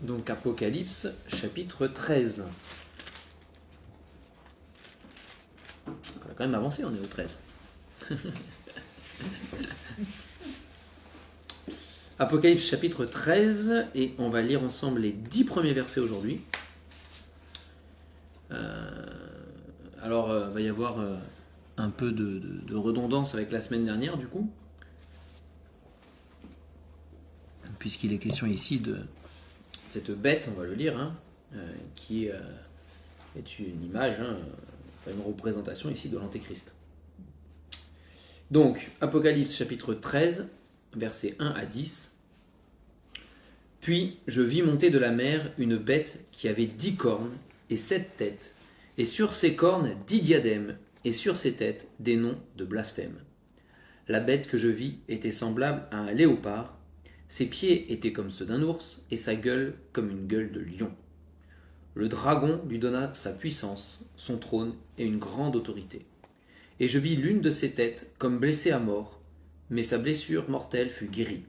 Donc Apocalypse, chapitre 13. On a quand même avancé, on est au 13. Apocalypse, chapitre 13, et on va lire ensemble les 10 premiers versets aujourd'hui. Alors, il va y avoir un peu de redondance avec la semaine dernière, du coup, puisqu'il est question ici de cette bête, on va le lire, qui est une image, une représentation ici de l'Antéchrist. Donc, Apocalypse chapitre 13, versets 1 à 10. Puis je vis monter de la mer une bête qui avait 10 cornes et 7 têtes, et sur ses cornes 10 diadèmes, et sur ses têtes des noms de blasphème. La bête que je vis était semblable à un léopard, ses pieds étaient comme ceux d'un ours, et sa gueule comme une gueule de lion. Le dragon lui donna sa puissance, son trône et une grande autorité. Et je vis l'une de ses têtes comme blessée à mort, mais sa blessure mortelle fut guérie.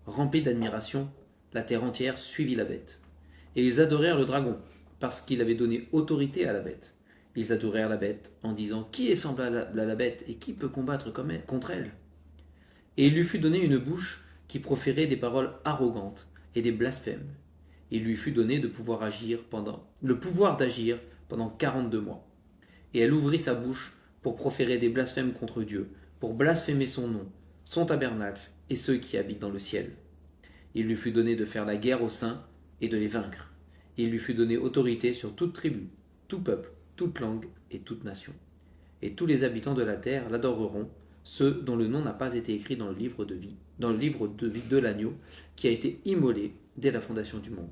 Remplie d'admiration, la terre entière suivit la bête. Et ils adorèrent le dragon, parce qu'il avait donné autorité à la bête. Ils adorèrent la bête en disant « Qui est semblable à la bête et qui peut combattre contre elle ?» Et il lui fut donné une bouche qui proférait des paroles arrogantes et des blasphèmes. Il lui fut donné le pouvoir d'agir pendant 42 mois. Et elle ouvrit sa bouche pour proférer des blasphèmes contre Dieu, pour blasphémer son nom, son tabernacle et ceux qui habitent dans le ciel. Il lui fut donné de faire la guerre aux saints et de les vaincre. Il lui fut donné autorité sur toute tribu, tout peuple, toute langue et toute nation. Et tous les habitants de la terre l'adoreront, ceux dont le nom n'a pas été écrit dans le livre de vie de l'agneau, qui a été immolé dès la fondation du monde.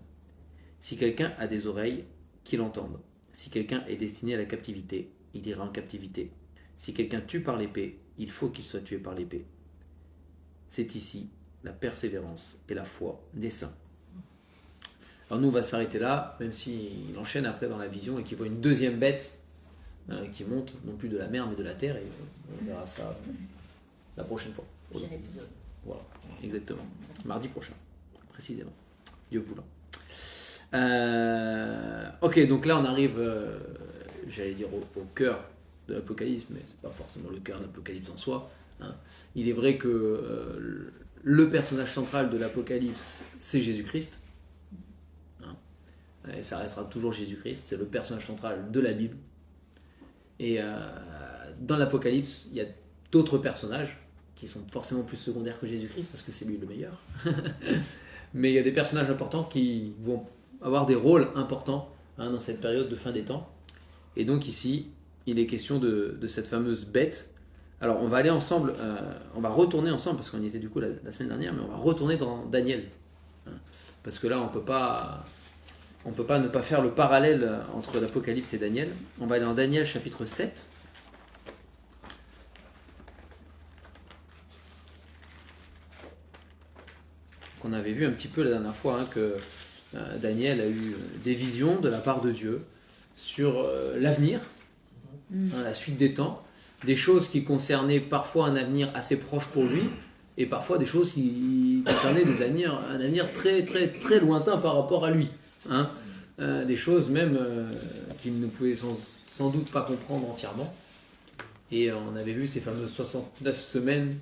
Si quelqu'un a des oreilles, qu'il entende. Si quelqu'un est destiné à la captivité, il ira en captivité. Si quelqu'un tue par l'épée, il faut qu'il soit tué par l'épée. C'est ici la persévérance et la foi des saints. Alors nous, on va s'arrêter là, même s'il enchaîne après dans la vision et qu'il voit une deuxième bête qui monte, non plus de la mer, mais de la terre, et on verra ça la prochaine fois. Prochain épisode. Voilà, exactement. Mardi prochain, précisément. Dieu voulant. Ok, donc là on arrive, j'allais dire au cœur de l'Apocalypse, mais c'est pas forcément le cœur de l'Apocalypse en soi. Il est vrai que le personnage central de l'Apocalypse, c'est Jésus-Christ. Et ça restera toujours Jésus-Christ, c'est le personnage central de la Bible. Et dans l'Apocalypse, il y a d'autres personnages qui sont forcément plus secondaires que Jésus-Christ, parce que c'est lui le meilleur. Mais il y a des personnages importants qui vont avoir des rôles importants dans cette période de fin des temps. Et donc ici, il est question de cette fameuse bête. Alors on va aller ensemble, on va retourner ensemble, parce qu'on y était du coup la semaine dernière, mais on va retourner dans Daniel. Parce que là, on peut pas ne pas faire le parallèle entre l'Apocalypse et Daniel. On va aller dans Daniel chapitre 7. On avait vu un petit peu la dernière fois que Daniel a eu des visions de la part de Dieu sur l'avenir, la suite des temps, des choses qui concernaient parfois un avenir assez proche pour lui, et parfois des choses qui concernaient un avenir très, très, très lointain par rapport à lui. Des choses même qu'il ne pouvait sans doute pas comprendre entièrement. Et on avait vu ces fameuses 69 semaines,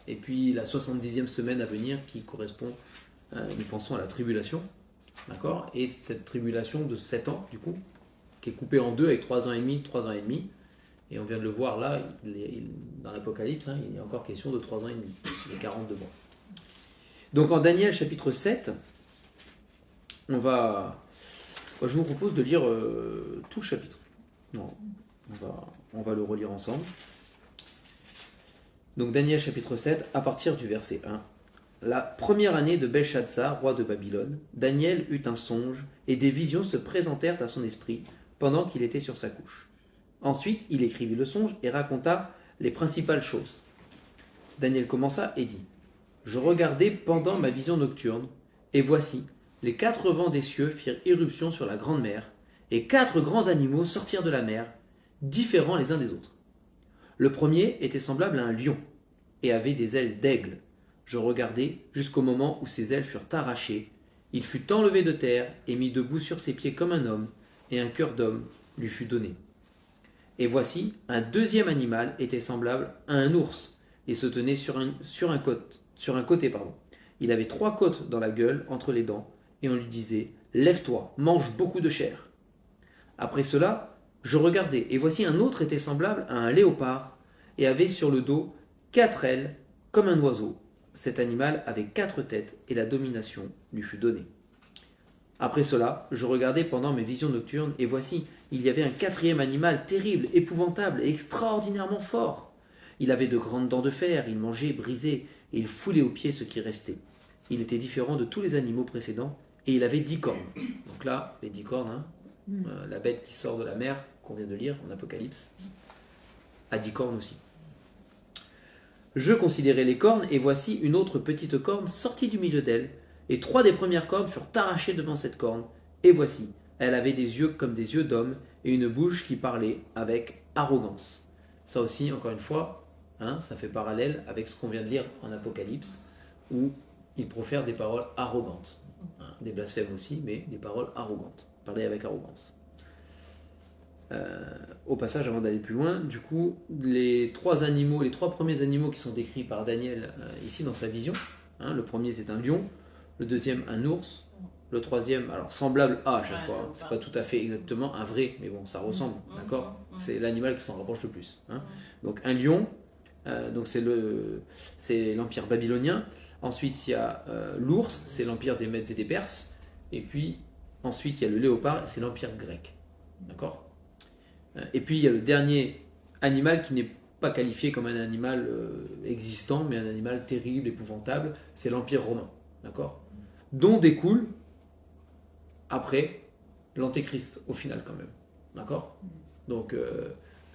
et puis la 70e semaine à venir qui correspond, nous pensons, à la tribulation. D'accord ? Et cette tribulation de 7 ans, du coup, qui est coupée en deux avec 3 ans et demi, 3 ans et demi. Et on vient de le voir là, dans l'Apocalypse, il y a encore question de 3 ans et demi, les 42 mois. Donc en Daniel chapitre 7, je vous propose de lire tout le chapitre. Non, on va le relire ensemble. Donc Daniel chapitre 7, à partir du verset 1. La première année de Belshazzar, roi de Babylone, Daniel eut un songe, et des visions se présentèrent à son esprit pendant qu'il était sur sa couche. Ensuite, il écrivit le songe et raconta les principales choses. Daniel commença et dit : « Je regardais pendant ma vision nocturne, et voici, les 4 vents des cieux firent irruption sur la grande mer, et 4 grands animaux sortirent de la mer, différents les uns des autres. Le premier était semblable à un lion, et avait des ailes d'aigle. Je regardai jusqu'au moment où ses ailes furent arrachées, Il fut enlevé de terre et mis debout sur ses pieds comme un homme, et un cœur d'homme lui fut donné. Et voici, un deuxième animal était semblable à un ours, et se tenait sur un côté. Il avait 3 côtes dans la gueule, entre les dents, et on lui disait « Lève-toi, mange beaucoup de chair ». Après cela, je regardai, et voici un autre était semblable à un léopard, et avait sur le dos 4 ailes, comme un oiseau. Cet animal avait 4 têtes, et la domination lui fut donnée. Après cela, je regardai pendant mes visions nocturnes, et voici, il y avait un 4e animal terrible, épouvantable et extraordinairement fort. Il avait de grandes dents de fer, il mangeait, brisait, et il foulait aux pieds ce qui restait. Il était différent de tous les animaux précédents, et il avait 10 cornes. Donc là, les 10 cornes, la bête qui sort de la mer, qu'on vient de lire en Apocalypse, a 10 cornes aussi. Je considérai les cornes, et voici une autre petite corne sortie du milieu d'elle, et 3 des premières cornes furent arrachées devant cette corne, et voici, elle avait des yeux comme des yeux d'homme, et une bouche qui parlait avec arrogance. Ça aussi, encore une fois, ça fait parallèle avec ce qu'on vient de lire en Apocalypse, où il profère des paroles arrogantes. Des blasphèmes aussi, mais des paroles arrogantes. Parler avec arrogance. Au passage, avant d'aller plus loin, du coup, les 3 premiers animaux qui sont décrits par Daniel ici dans sa vision, le premier c'est un lion, le deuxième un ours, le troisième, alors semblable à chaque fois, c'est pas tout à fait exactement un vrai, mais bon, ça ressemble, d'accord. C'est l'animal qui s'en rapproche le plus. Donc un lion, donc c'est l'empire babylonien. Ensuite il y a l'ours, c'est l'empire des Mèdes et des Perses, et puis ensuite il y a le léopard, c'est l'empire grec, d'accord. Et puis il y a le dernier animal qui n'est pas qualifié comme un animal existant, mais un animal terrible, épouvantable, c'est l'empire romain, d'accord, dont découle après l'antéchrist au final quand même, d'accord. Donc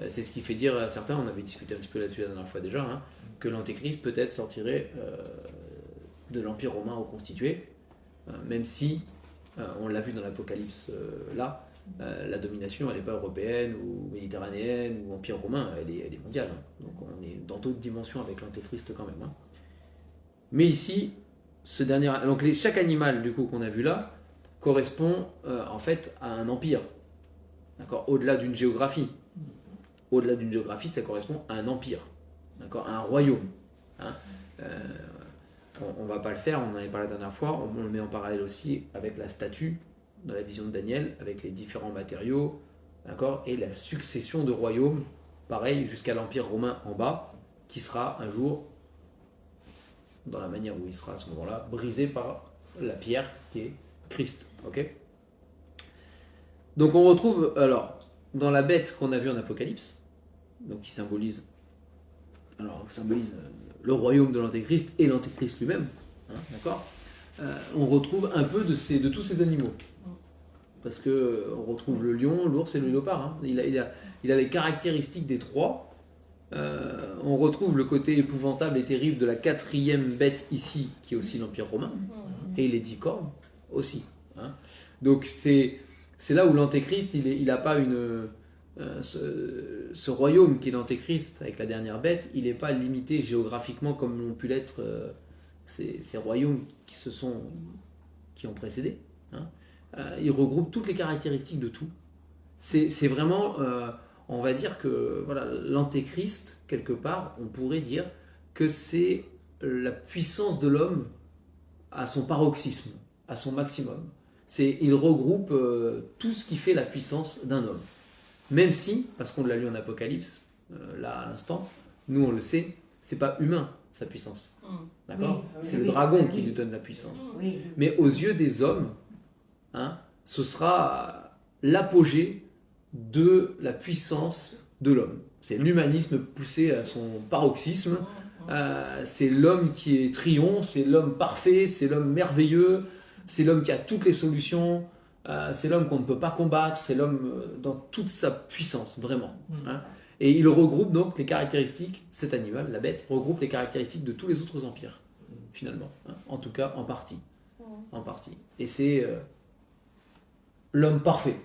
c'est ce qui fait dire à certains, on avait discuté un petit peu là-dessus la dernière fois déjà, que l'antéchrist peut-être sortirait de l'empire romain reconstitué, même si on l'a vu dans l'Apocalypse là, la domination elle n'est pas européenne ou méditerranéenne ou empire romain, elle est mondiale, donc on est dans d'autres dimensions avec l'antéchrist quand même. Mais ici, donc chaque animal du coup qu'on a vu là correspond en fait à un empire, d'accord, au-delà d'une géographie. Au-delà d'une géographie, ça correspond à un empire, d'accord, à un royaume. On ne va pas le faire, on en avait parlé la dernière fois, on le met en parallèle aussi avec la statue dans la vision de Daniel, avec les différents matériaux, d'accord, et la succession de royaumes, pareil, jusqu'à l'empire romain en bas, qui sera un jour, dans la manière où il sera à ce moment-là, brisé par la pierre qui est Christ. Ok. Donc on retrouve alors dans la bête qu'on a vue en Apocalypse, donc qui symbolise le royaume de l'Antéchrist et l'Antéchrist lui-même, d'accord. On retrouve un peu de tous ces animaux, parce que on retrouve le lion, l'ours et le léopard. Il a les caractéristiques des 3. On retrouve le côté épouvantable et terrible de la 4e bête ici, qui est aussi l'empire romain, et les 10 cornes aussi. Donc c'est là où l'antéchrist il n'a pas ce royaume qui est l'antéchrist avec la dernière bête, il n'est pas limité géographiquement comme l'ont pu l'être ces royaumes qui ont précédé. Il regroupe toutes les caractéristiques de tout. C'est vraiment, on va dire que voilà, l'antéchrist, quelque part, on pourrait dire que c'est la puissance de l'homme à son paroxysme, à son maximum. Il regroupe tout ce qui fait la puissance d'un homme. Même si, parce qu'on l'a lu en Apocalypse, là à l'instant, nous on le sait, c'est pas humain sa puissance. D'accord ? C'est le dragon qui lui donne la puissance. Mais aux yeux des hommes, ce sera l'apogée de la puissance de l'homme. C'est l'humanisme poussé à son paroxysme. C'est l'homme qui est triomphe, c'est l'homme parfait, c'est l'homme merveilleux, c'est l'homme qui a toutes les solutions, c'est l'homme qu'on ne peut pas combattre, c'est l'homme dans toute sa puissance, vraiment. Et il regroupe donc les caractéristiques, cet animal, la bête, regroupe les caractéristiques de tous les autres empires, finalement. En tout cas, en partie. Et c'est l'homme parfait,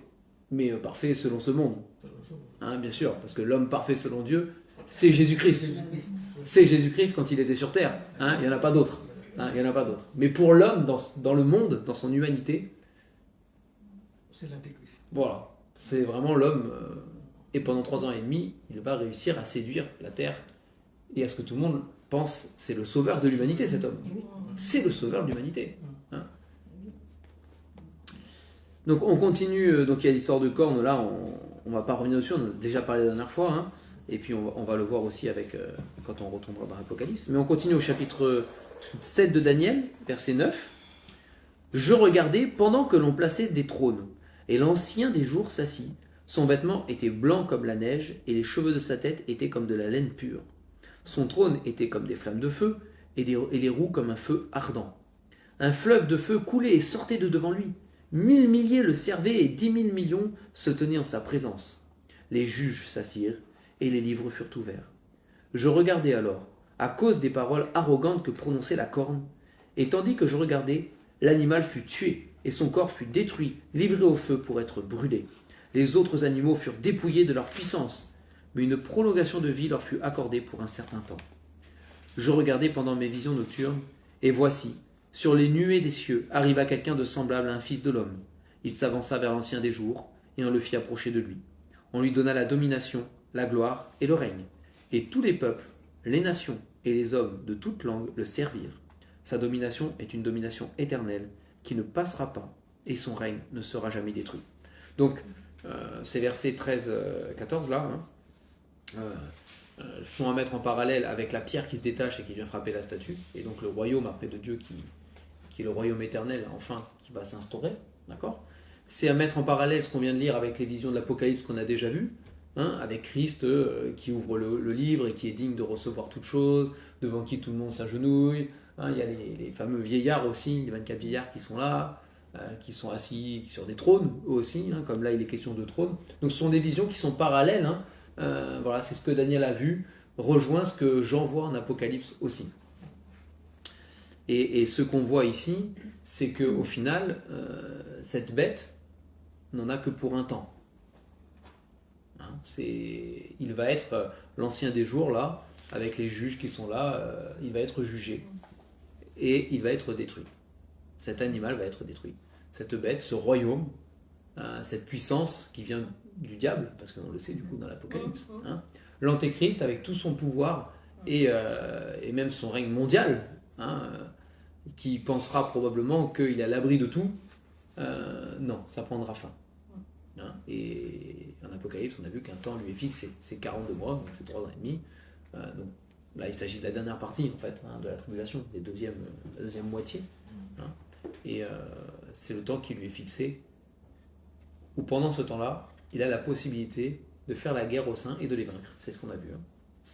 mais parfait selon ce monde. Bien sûr, parce que l'homme parfait selon Dieu, c'est Jésus-Christ. C'est Jésus-Christ quand il était sur terre. Il n'y en a pas d'autre. Hein, il n'y en a pas d'autres. Mais pour l'homme, dans le monde, dans son humanité, c'est l'Antéchrist. Voilà. C'est vraiment l'homme. Et pendant 3 ans et demi, il va réussir à séduire la terre et à ce que tout le monde pense c'est le sauveur de l'humanité, cet homme. C'est le sauveur de l'humanité. Hein. Donc on continue. Donc il y a l'histoire de cornes là. On ne va pas revenir dessus. On en a déjà parlé la dernière fois. Hein. Et puis on va le voir aussi avec quand on retournera dans l'Apocalypse. Mais on continue au chapitre 7 de Daniel, verset 9. Je regardais pendant que l'on plaçait des trônes, et l'ancien des jours s'assit. Son vêtement était blanc comme la neige, et les cheveux de sa tête étaient comme de la laine pure. Son trône était comme des flammes de feu, et les roues comme un feu ardent. Un fleuve de feu coulait et sortait de devant lui. 1000 milliers le servaient, et 10 000 millions se tenaient en sa présence. Les juges s'assirent, et les livres furent ouverts. Je regardais alors, à cause des paroles arrogantes que prononçait la corne, et tandis que je regardais, l'animal fut tué, et son corps fut détruit, livré au feu pour être brûlé. Les autres animaux furent dépouillés de leur puissance, mais une prolongation de vie leur fut accordée pour un certain temps. Je regardais pendant mes visions nocturnes, et voici, sur les nuées des cieux, arriva quelqu'un de semblable à un fils de l'homme. Il s'avança vers l'ancien des jours, et on le fit approcher de lui. On lui donna la domination, la gloire et le règne. Et tous les peuples, les nations et les hommes de toutes langues le servirent. Sa domination est une domination éternelle qui ne passera pas, et son règne ne sera jamais détruit. Donc, ces versets 13-14 là, sont à mettre en parallèle avec la pierre qui se détache et qui vient frapper la statue, et donc le royaume après de Dieu qui est le royaume éternel, enfin, qui va s'instaurer, d'accord ? C'est à mettre en parallèle ce qu'on vient de lire avec les visions de l'Apocalypse qu'on a déjà vues, avec Christ qui ouvre le livre et qui est digne de recevoir toutes choses, devant qui tout le monde s'agenouille. Il y a les fameux vieillards aussi, les 24 vieillards qui sont là, qui sont assis sur des trônes eux aussi, comme là il est question de trônes. Donc ce sont des visions qui sont parallèles. Voilà, c'est ce que Daniel a vu, rejoint ce que Jean voit en Apocalypse aussi. Et ce qu'on voit ici, c'est qu'au final, cette bête n'en a que pour un temps. Il va être l'ancien des jours là, avec les juges qui sont là, il va être jugé et il va être détruit. Cet animal va être détruit. Cette bête, ce royaume, cette puissance qui vient du diable, parce qu'on le sait du coup dans l'Apocalypse, l'Antéchrist avec tout son pouvoir et même son règne mondial, qui pensera probablement qu'il est à l'abri de tout, non, ça prendra fin. Et en Apocalypse, on a vu qu'un temps lui est fixé, c'est 42 mois, donc c'est 3 ans et demi. Donc là, il s'agit de la dernière partie en fait, de la tribulation, la deuxième moitié. Et c'est le temps qui lui est fixé, où pendant ce temps-là, il a la possibilité de faire la guerre aux saints et de les vaincre. C'est ce qu'on a vu.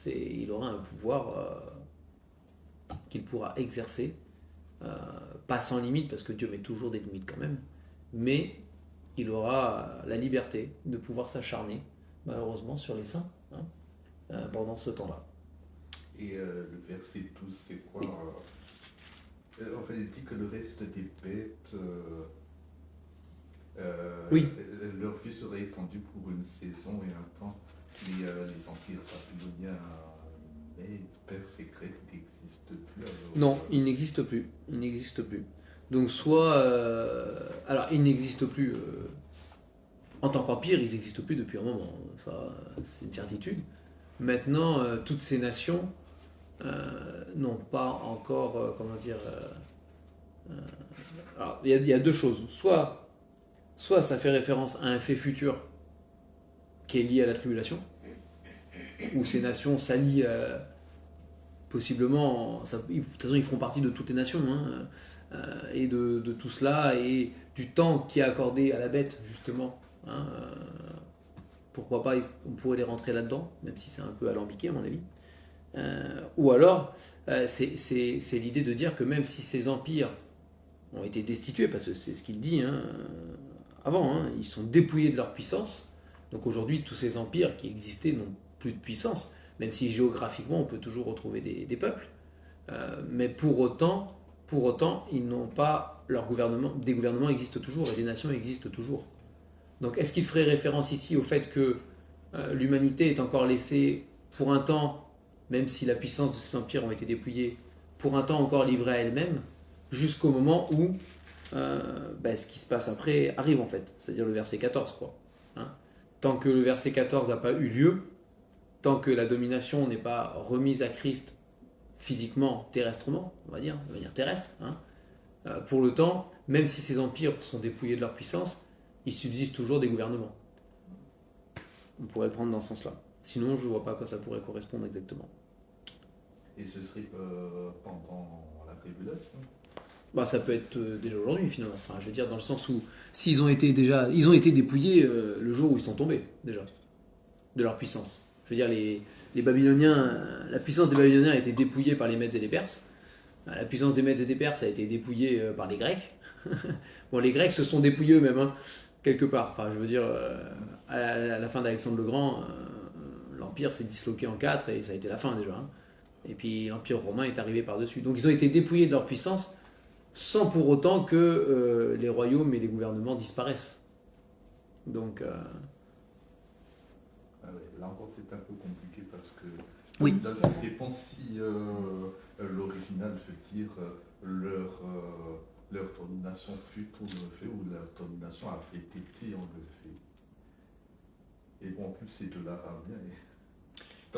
Il aura un pouvoir qu'il pourra exercer, pas sans limite, parce que Dieu met toujours des limites quand même, mais il aura la liberté de pouvoir s'acharner, malheureusement, sur les saints pendant ce temps-là. Et le verset 12, c'est quoi? En fait, il dit que le reste des bêtes, oui. Leur vie serait étendue pour une saison et un temps. Les empires babyloniens, Perse et Crète n'existent plus. Alors, non, ils n'existent plus. Ils n'existent plus. Donc soit... alors, ils n'existent plus... en tant qu'empire, ils n'existent plus depuis un moment. Ça, c'est une certitude. Maintenant, toutes ces nations n'ont pas encore... comment dire... alors, il y a deux choses. Soit ça fait référence à un fait futur qui est lié à la tribulation, où ces nations s'allient possiblement... de toute façon, ils feront partie de toutes les nations, et de tout cela, et du temps qui est accordé à la bête, justement. Pourquoi pas, on pourrait les rentrer là-dedans, même si c'est un peu alambiqué, à mon avis. Ou alors, c'est l'idée de dire que même si ces empires ont été destitués, parce que c'est ce qu'il dit avant, ils sont dépouillés de leur puissance. Donc aujourd'hui, tous ces empires qui existaient n'ont plus de puissance, même si géographiquement, on peut toujours retrouver des peuples. Mais pour autant, ils n'ont pas leur gouvernement. Des gouvernements existent toujours et des nations existent toujours. Donc est-ce qu'il ferait référence ici au fait que l'humanité est encore laissée pour un temps, même si la puissance de ces empires ont été dépouillés, pour un temps encore livrée à elle-même, jusqu'au moment où ce qui se passe après arrive en fait, c'est-à-dire le verset 14, quoi. Hein. Tant que le verset 14 n'a pas eu lieu, tant que la domination n'est pas remise à Christ physiquement, terrestrement, on va dire, de manière terrestre, hein, pour le temps, même si ces empires sont dépouillés de leur puissance, il subsiste toujours des gouvernements. On pourrait le prendre dans ce sens-là. Sinon, je ne vois pas à quoi ça pourrait correspondre exactement. Et ce serait pendant la tribulation? Ça peut être déjà aujourd'hui finalement. Enfin, je veux dire dans le sens où s'ils ont été dépouillés le jour où ils sont tombés déjà de leur puissance. Je veux dire les Babyloniens, la puissance des Babyloniens a été dépouillée par les Mèdes et les Perses. La puissance des Mèdes et des Perses a été dépouillée par les Grecs. Bon, les Grecs se sont dépouillés eux-mêmes hein, quelque part. Enfin, je veux dire à la fin d'Alexandre le Grand, l'empire s'est disloqué en 4 et ça a été la fin déjà. Hein. Et puis l'empire romain est arrivé par-dessus. Donc ils ont été dépouillés de leur puissance sans pour autant que les royaumes et les gouvernements disparaissent. Donc... Ah ouais, là encore c'est un peu compliqué parce que oui. Ça dépend si l'original veut dire leur domination fut enlevée ou leur domination a fait été enlevée. Et bon, en plus c'est de l'arabien.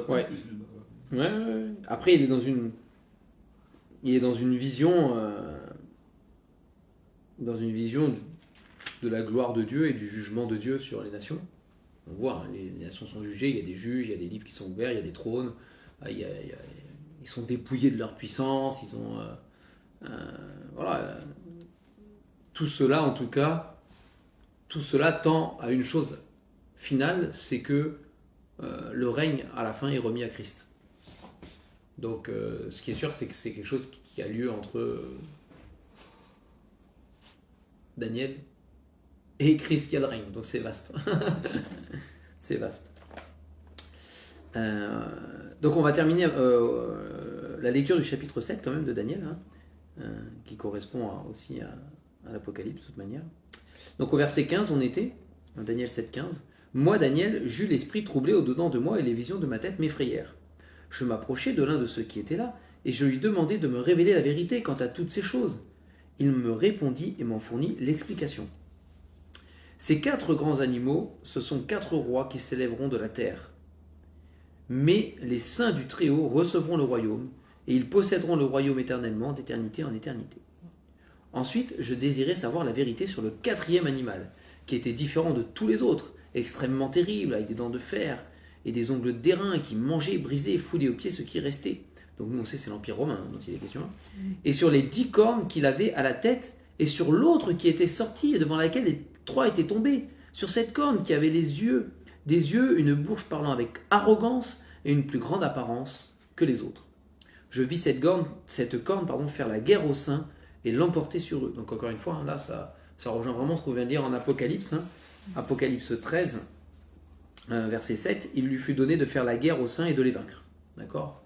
Ouais. Ouais. Après il est dans une vision de la gloire de Dieu et du jugement de Dieu sur les nations. On voit, hein, les nations sont jugées, il y a des juges, il y a des livres qui sont ouverts, il y a des trônes, ils sont dépouillés de leur puissance, ils ont... voilà. Tout cela, en tout cas, tout cela tend à une chose finale, c'est que le règne, à la fin, est remis à Christ. Donc, ce qui est sûr, c'est que c'est quelque chose qui a lieu entre Daniel et Christ qui a le règne. Donc, c'est vaste. C'est vaste. Donc, on va terminer la lecture du chapitre 7, quand même, de Daniel, hein, qui correspond aussi à l'Apocalypse, de toute manière. Donc, au verset 15, on était, Daniel 7, 15. « Moi, Daniel, j'eus l'esprit troublé au-dedans de moi et les visions de ma tête m'effrayèrent. Je m'approchai de l'un de ceux qui étaient là, et je lui demandai de me révéler la vérité quant à toutes ces choses. Il me répondit et m'en fournit l'explication. Ces 4 grands animaux, ce sont 4 rois qui s'élèveront de la terre. Mais les saints du Très-Haut recevront le royaume, et ils posséderont le royaume éternellement, d'éternité en éternité. Ensuite, je désirais savoir la vérité sur le 4e animal, qui était différent de tous les autres, extrêmement terrible, avec des dents de fer, et des ongles d'airain qui mangeaient, brisaient et foulaient aux pieds ce qui restait. Donc nous on sait c'est l'Empire romain dont il est question. Et sur les 10 cornes qu'il avait à la tête, et sur l'autre qui était sorti et devant laquelle les 3 étaient tombés. Sur cette corne qui avait des yeux, une bouche parlant avec arrogance et une plus grande apparence que les autres. Je vis cette corne faire la guerre aux saints et l'emporter sur eux. Donc encore une fois, hein, là ça rejoint vraiment ce qu'on vient de lire en Apocalypse. Hein. Apocalypse 13, verset 7, il lui fut donné de faire la guerre aux saints et de les vaincre. D'accord,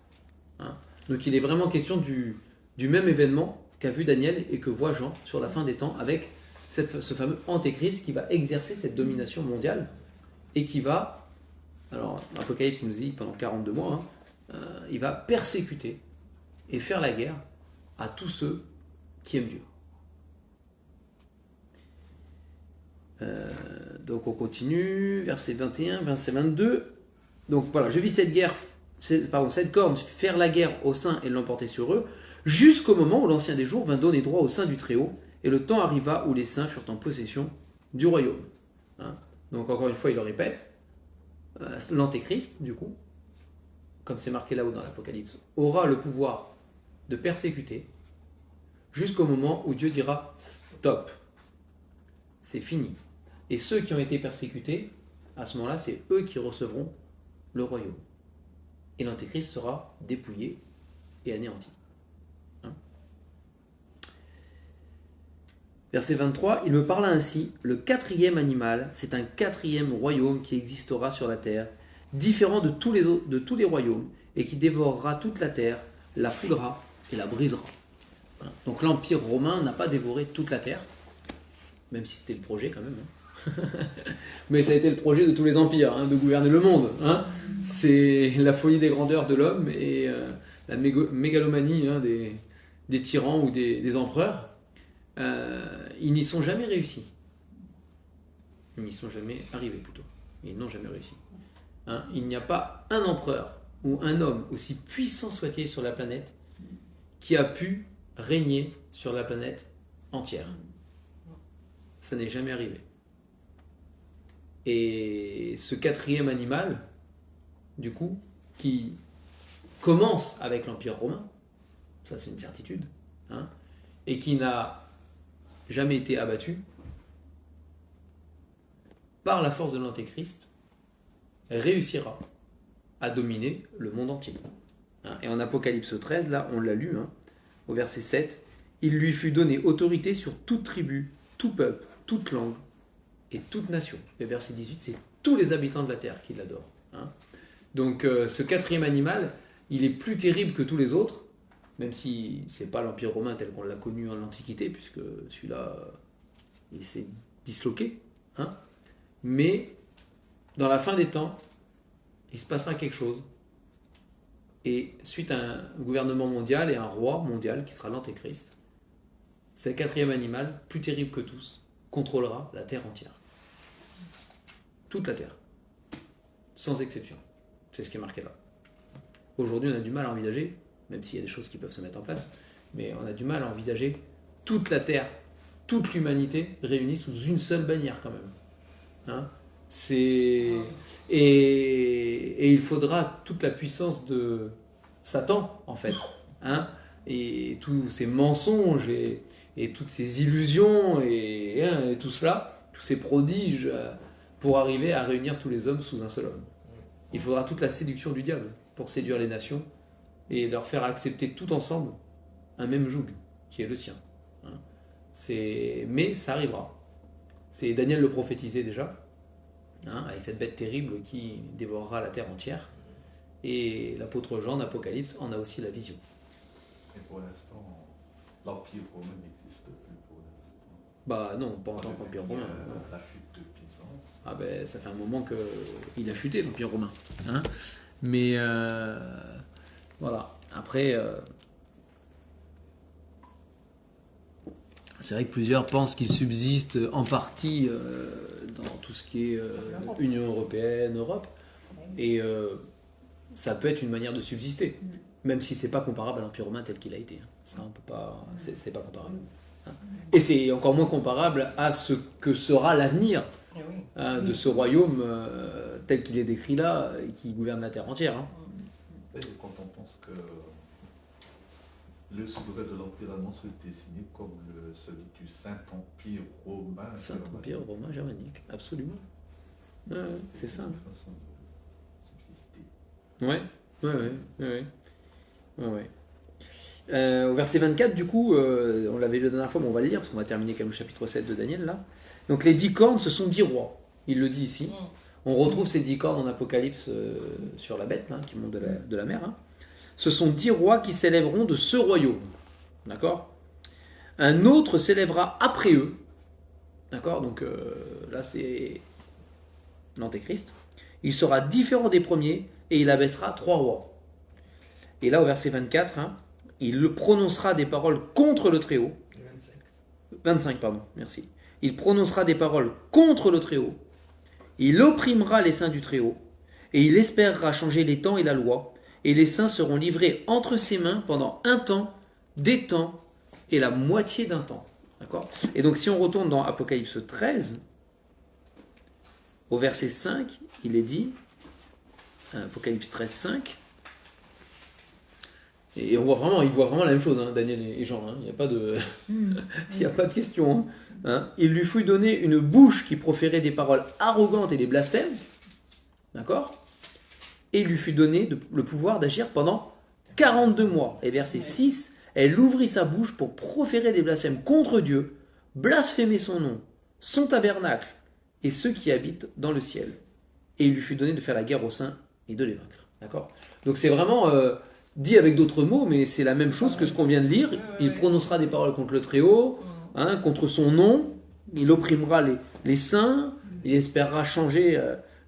hein. Donc il est vraiment question du même événement qu'a vu Daniel et que voit Jean sur la fin des temps avec ce fameux antéchrist qui va exercer cette domination mondiale et qui va, alors Apocalypse il nous dit pendant 42 mois, hein, il va persécuter et faire la guerre à tous ceux qui aiment Dieu. Donc on continue, verset 21, verset 22. Donc voilà, je vis cette corne faire la guerre aux saints et l'emporter sur eux, jusqu'au moment où l'Ancien des jours vint donner droit aux saints du Très-Haut, et le temps arriva où les saints furent en possession du royaume. Hein. Donc encore une fois, il le répète, l'Antéchrist, du coup, comme c'est marqué là-haut dans l'Apocalypse, aura le pouvoir de persécuter jusqu'au moment où Dieu dira stop, c'est fini. Et ceux qui ont été persécutés, à ce moment-là, c'est eux qui recevront le royaume. Et l'Antéchrist sera dépouillé et anéanti. Hein? Verset 23, il me parla ainsi, le 4e animal, c'est un 4e royaume qui existera sur la terre, différent de tous les royaumes, et qui dévorera toute la terre, la foulera et la brisera. Voilà. Donc l'Empire romain n'a pas dévoré toute la terre, même si c'était le projet quand même. Hein. Mais ça a été le projet de tous les empires, hein, de gouverner le monde. Hein. C'est la folie des grandeurs de l'homme et la mégalomanie des tyrans ou des empereurs, ils n'y sont jamais réussis. Ils n'y sont jamais arrivés plutôt. Ils n'ont jamais réussi. Hein, il n'y a pas un empereur ou un homme, aussi puissant soit-il sur la planète, qui a pu régner sur la planète entière. Ça n'est jamais arrivé. Et ce quatrième animal, du coup, qui commence avec l'Empire romain, ça c'est une certitude, hein, et qui n'a jamais été abattu, par la force de l'Antéchrist, réussira à dominer le monde entier. Hein, et en Apocalypse 13, là, on l'a lu, hein, au verset 7, il lui fut donné autorité sur toute tribu, tout peuple, toute langue et toute nation. Le verset 18, c'est tous les habitants de la terre qui l'adorent. Hein. Donc ce quatrième animal, il est plus terrible que tous les autres, même si c'est pas l'Empire romain tel qu'on l'a connu en Antiquité, puisque celui-là, il s'est disloqué. Hein. Mais dans la fin des temps, il se passera quelque chose. Et suite à un gouvernement mondial et un roi mondial qui sera l'Antéchrist, ce quatrième animal, plus terrible que tous, contrôlera la terre entière. Toute la terre. Sans exception. C'est ce qui est marqué là. Aujourd'hui, on a du mal à envisager, même s'il y a des choses qui peuvent se mettre en place, mais on a du mal à envisager toute la terre, toute l'humanité réunie sous une seule bannière quand même. Hein, et il faudra toute la puissance de Satan, en fait. Hein, et tous ces mensonges et toutes ces illusions et tout cela, tous ces prodiges pour arriver à réunir tous les hommes sous un seul homme. Il faudra toute la séduction du diable pour séduire les nations et leur faire accepter tout ensemble un même joug qui est le sien. Hein. Mais ça arrivera. C'est Daniel le prophétisait déjà, hein, avec cette bête terrible qui dévorera la terre entière. Et l'apôtre Jean d'Apocalypse en a aussi la vision. Et pour l'instant, l'Empire romain n'existe plus pour l'instant. Bah non, pas en tant qu'Empire romain. La chute de puissance. Ah ben ça fait un moment qu'il a chuté l'Empire romain. Hein, mais voilà. Après, c'est vrai que plusieurs pensent qu'il subsiste en partie dans tout ce qui est Union européenne, Europe. Et ça peut être une manière de subsister, même si c'est pas comparable à l'Empire romain tel qu'il a été. Ça, on peut pas, c'est pas comparable. Hein. Et c'est encore moins comparable à ce que sera l'avenir hein, de ce royaume tel qu'il est décrit là, et qui gouverne la terre entière. Hein. Et quand on pense que le souverain de l'Empire allemand se dessinait comme celui du Saint-Empire romain. Saint-Empire romain germanique, absolument. C'est ça. Une façon de subsister. Ouais. Au verset 24, du coup, on l'avait lu la dernière fois, mais on va le lire, parce qu'on va terminer quand même le chapitre 7 de Daniel, là. Donc les 10 cornes, ce sont 10 rois. Il le dit ici. On retrouve ces 10 cornes en Apocalypse sur la bête, là, qui monte de la mer. Hein. Ce sont 10 rois qui s'élèveront de ce royaume. D'accord ? Un autre s'élèvera après eux. D'accord ? Donc là, c'est l'Antéchrist. Il sera différent des premiers et il abaissera 3 rois. Et là, au verset 24, hein, il prononcera des paroles contre le Très-Haut. 25, pardon, merci. Il prononcera des paroles contre le Très-Haut. Il opprimera les saints du Très-Haut. Et il espérera changer les temps et la loi. Et les saints seront livrés entre ses mains pendant un temps, des temps et la moitié d'un temps. D'accord ? Et donc, si on retourne dans Apocalypse 13, au verset 5, il est dit, Apocalypse 13, 5, et on voit vraiment, il voit vraiment la même chose, hein, Daniel et Jean, hein, il n'y a pas de, il n'y a pas de question. Hein. Il lui fut donné une bouche qui proférait des paroles arrogantes et des blasphèmes, d'accord ? Et il lui fut donné le pouvoir d'agir pendant 42 mois. Et verset 6, elle ouvrit sa bouche pour proférer des blasphèmes contre Dieu, blasphémer son nom, son tabernacle et ceux qui habitent dans le ciel. Et il lui fut donné de faire la guerre aux saints et de les vaincre. D'accord ? Donc c'est vraiment dit avec d'autres mots, mais c'est la même chose que ce qu'on vient de lire. Il prononcera des paroles contre le Très-Haut, hein, contre son nom, il opprimera les saints, il espérera changer